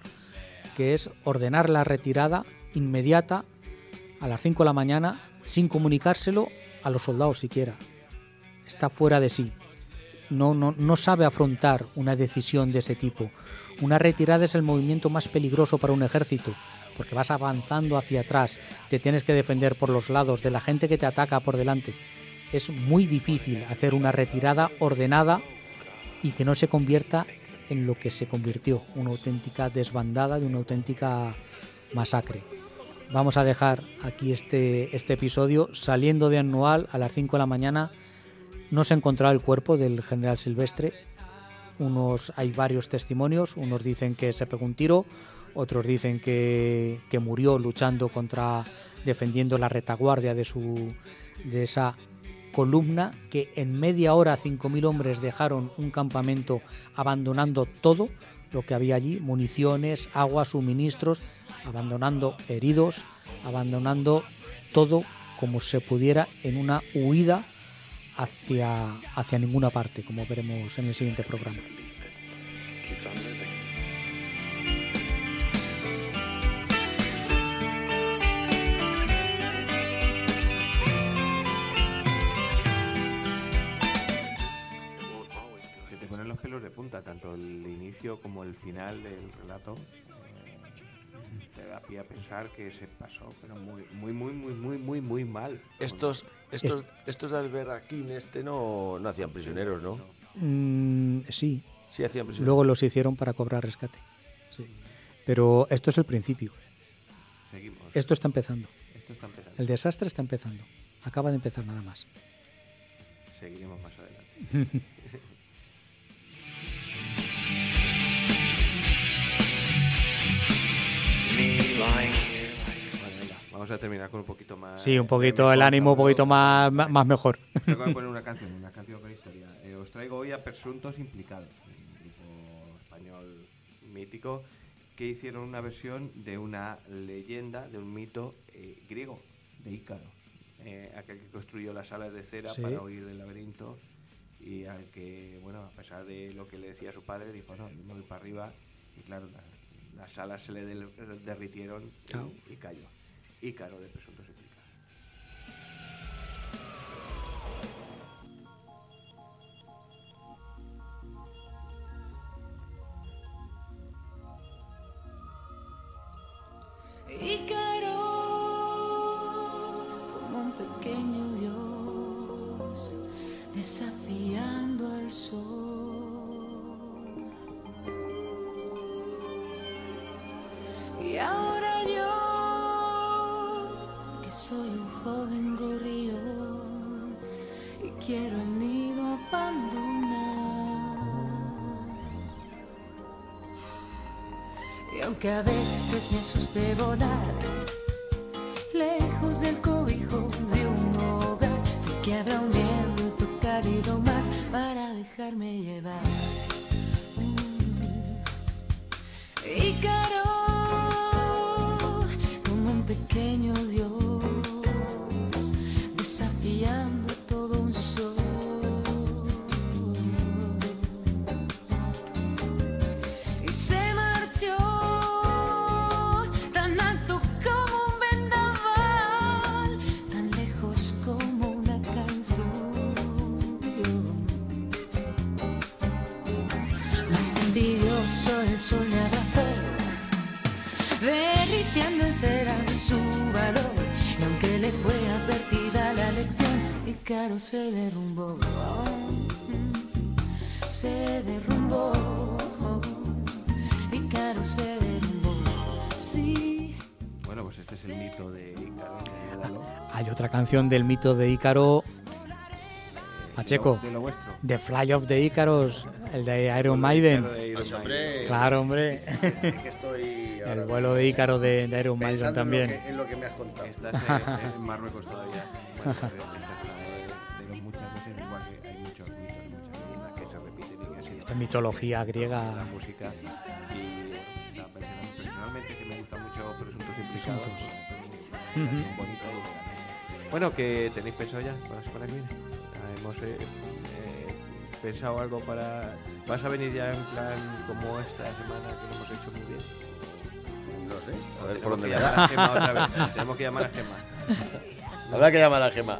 que es ordenar la retirada inmediata a las 5 de la mañana sin comunicárselo a los soldados siquiera. Está fuera de sí. No sabe afrontar una decisión de ese tipo. Una retirada es el movimiento más peligroso para un ejército, porque vas avanzando hacia atrás, te tienes que defender por los lados de la gente que te ataca por delante. Es muy difícil hacer una retirada ordenada y que no se convierta en lo que se convirtió, una auténtica desbandada, de una auténtica masacre. Vamos a dejar aquí este episodio. Saliendo de Anual a las 5 de la mañana no se encontraba el cuerpo del general Silvestre. Hay varios testimonios, unos dicen que se pegó un tiro, otros dicen que murió luchando defendiendo la retaguardia de esa columna, que en media hora 5.000 hombres dejaron un campamento abandonando todo lo que había allí, municiones, agua, suministros, abandonando heridos, abandonando todo como se pudiera en una huida hacia ninguna parte, como veremos en el siguiente programa. Keeps on living. Que te ponen los pelos de punta, tanto el inicio como el final del relato. Te da pie a pensar que se pasó, pero muy mal. Estos de Alberraquín no hacían prisioneros, ¿no? Sí. Sí hacían prisioneros. Luego los hicieron para cobrar rescate. Sí. Pero esto es el principio. Seguimos. Esto está empezando. Esto está empezando. El desastre está empezando. Acaba de empezar nada más. Seguiremos más adelante. Bueno, venga, vamos a terminar con un poquito más. Sí, un poquito el ánimo, un poquito más mejor. Tengo que poner una canción con historia. Os traigo hoy a presuntos implicados, un grupo español mítico que hicieron una versión de una leyenda, de un mito griego, de Ícaro, aquel que construyó las salas de cera para huir del laberinto y al que, bueno, a pesar de lo que le decía su padre, dijo, no, yo me voy para arriba y claro, las salas se le derritieron y cayó. Ícaro de presuntos implicados. Ícaro, como un pequeño dios, desafiando al sol. Y ahora yo, que soy un joven gorrión y quiero el nido abandonar. Y aunque a veces me asuste volar lejos del cobijo de un hogar, sé que habrá un viento cálido dejarme llevar. Ícaro, como un pequeño dios, desafiando todo un sol. Y se marchó tan alto como un vendaval, tan lejos como una canción. Más envidioso el sol le abrazó, derritiendo en cera su valor. Y aunque le fue advertida la lección, Ícaro se derrumbó. Se derrumbó. Ícaro se derrumbó. Sí. Bueno, pues este es el mito de Ícaro. Ayúdalo. Hay otra canción del mito de Ícaro, Pacheco, De lo vuestro. The Fly of the Icarus, el de Iron Maiden. Ícaro de Iron Pues, Maiden. hombre, Claro, hombre. es que estoy ahora El vuelo de Ícaro de Iron Maiden pensando también. en lo que me has contado. Estás en Marruecos todavía. Bueno, pero muchas veces, igual que hay muchos mitos, muchas leyendas que se repiten y que así. Esto es mitología La griega. música. Y personalmente que me gusta mucho Presuntos Implicados. Pues, Ujú. es bonita y elegante. Bueno, que tenéis pensado ya para la semana que viene. Hemos pensado algo para. ¿Vas a venir ya en plan como esta semana que lo hemos hecho muy bien? No sé, a ver Tenemos por dónde que me llamar da. a Gemma otra vez. Tenemos que llamar a Gemma. Habrá que llamar a Gemma.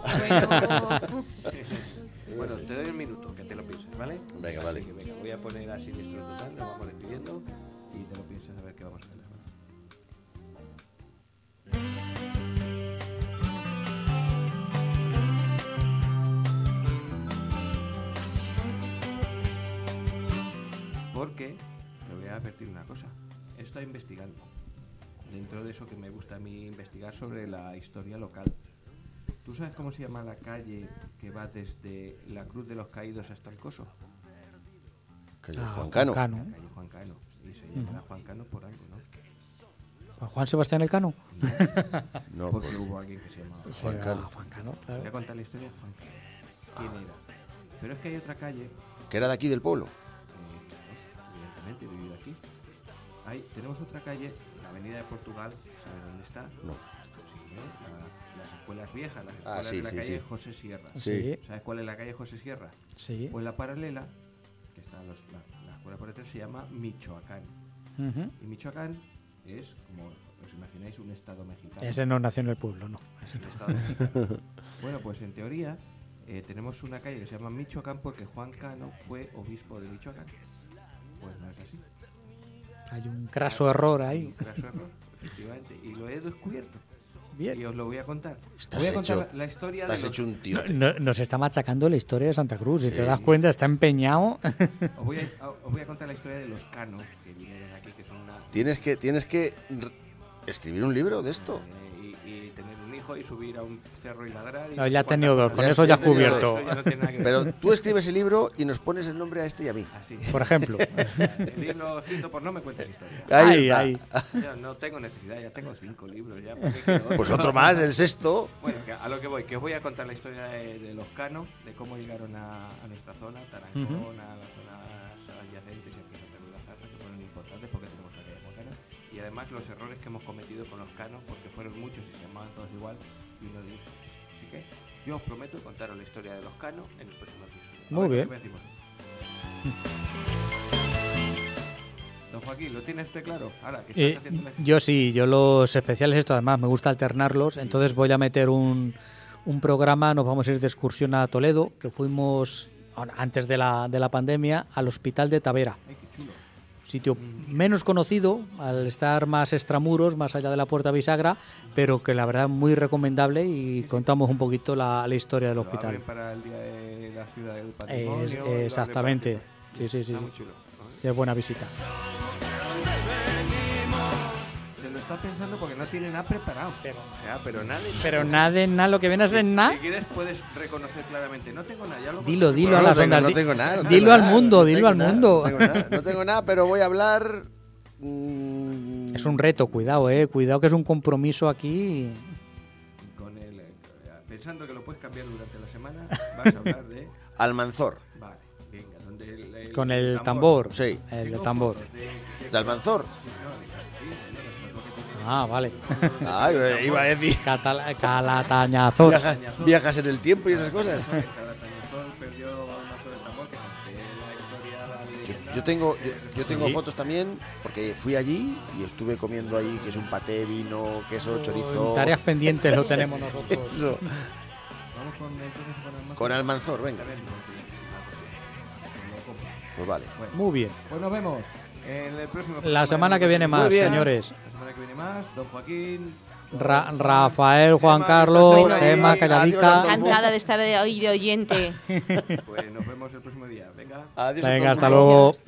Bueno, te doy un minuto que te lo pienses, ¿vale? Venga, vale. Así que venga, voy a poner a Siniestro Total, nos vamos despidiendo y te lo piensas a ver qué vamos a hacer. Porque te voy a advertir una cosa. He estado investigando. Dentro de eso que me gusta a mí investigar sobre la historia local. ¿Tú sabes cómo se llama la calle que va desde la Cruz de los Caídos hasta el Coso? Calle Ah, Juan Cano. La calle Juan Cano. Y se llamará Juan Cano por algo, ¿no? Juan Sebastián Elcano. No, Porque pues, hubo alguien que se llamaba Juan Sí, Cano. Juan Cano, Voy claro. a contar la historia de Juan Cano. ¿Quién era? Pero es que hay otra calle, que era de aquí del pueblo. claro, evidentemente, he vivido aquí. Tenemos otra calle, la Avenida de Portugal, ¿sabes dónde está? No. Sí, las escuelas viejas, las escuelas sí, de la sí, calle sí. José Sierra. Sí, ¿Sabes cuál es la calle José Sierra? sí. Pues la paralela, que está la escuela por detrás, se llama Michoacán. Ujú. Y Michoacán es, como os imagináis, un estado mexicano. Ese no nació en el pueblo, no. Es un estado mexicano. Bueno, pues en teoría tenemos una calle que se llama Michoacán porque Juan Cano fue obispo de Michoacán. Pues no es así. Hay un craso error ahí. Un craso error, efectivamente. Y lo he descubierto. Y Bien. os lo voy a contar. Estás Voy a contar hecho- la historia Te de has los... hecho un tío. Nos está machacando la historia de Santa Cruz. Si Sí. te das cuenta, está empeñado. Os voy a contar la historia de los canos que vinieron aquí, que son una... Tienes que escribir un libro de esto. y tener un hijo y subir a un cerro y ladrar. Y No, ya has cuántas tenido dos, cosas. con eso ya has has tenido cubierto. Esto ya no tiene nada que ver. Pero tú escribes el libro y nos pones el nombre a este y a mí. Así. Por ejemplo. El libro escrito por No me cuentes historia. Ahí Ay, está. ay. Ya no tengo necesidad, ya tengo 5 libros. Ya, ¿para qué quiero Pues otro más, el sexto. Bueno, a lo que voy, que os voy a contar la historia de los canos, de cómo llegaron a nuestra zona, Tarancón, Ujú. a las zonas adyacentes y aquí en Santa Cruz de la Zarza, que fueron importantes porque tenemos la calle Juan Cano. Y además los errores que hemos cometido con los canos, porque fueron muchos y se llamaban todos igual, y uno de ellos. Así que yo os prometo contaros la historia de los canos en el próximo episodio. Muy bien. ¿qué decimos? Don Joaquín, ¿lo tiene usted claro? Ahora, que estás haciendo la... Yo sí, yo los especiales, esto además me gusta alternarlos, entonces voy a meter un programa, nos vamos a ir de excursión a Toledo, que fuimos antes de la pandemia al Hospital de Tavera. Ay, qué chulo. Sitio menos conocido, al estar más extramuros, más allá de la Puerta Bisagra, pero que la verdad muy recomendable y contamos un poquito la historia del Lo hospital. abren para el día de la ciudad del patrimonio. lo abren Exactamente, para- sí, sí, sí. Está muy chulo, ¿no? Es buena visita. Se lo está pensando porque no tiene nada preparado. O sea, pero nada. Pero nada, lo que viene a ser nada. Si quieres puedes reconocer claramente. No tengo nada. Ya lo Dilo, conozco. dilo a No las tengo, ondas. no tengo nada. no Dilo tengo al nada, mundo, no dilo tengo al nada, mundo. No tengo nada, pero voy a hablar. Es un reto, cuidado, cuidado que es un compromiso aquí. Con el, pensando que lo puedes cambiar durante la semana, vas a hablar de... Almanzor. Vale, venga. Con el tambor. Sí. El de tambor. ¿De Almanzor? Ah, vale. Ah, iba a decir. Calatañazor. Viajas en el tiempo y esas cosas. Yo tengo Sí. fotos también, porque fui allí y estuve comiendo ahí, que es un paté, vino, queso, chorizo. En tareas pendientes lo tenemos nosotros. Eso. Con Almanzor, venga. Pues vale. Muy bien. Pues nos vemos en el próximo La programa semana de que viene Muy más, bien. señores. La semana que viene más, don Joaquín. Rafael, Juan Carlos, Bueno, Emma, adiós, calladita. Antonio. Encantada de estar hoy de oyente. Pues nos vemos el próximo día. Venga. Adiós a Venga, todos. hasta luego. Adiós.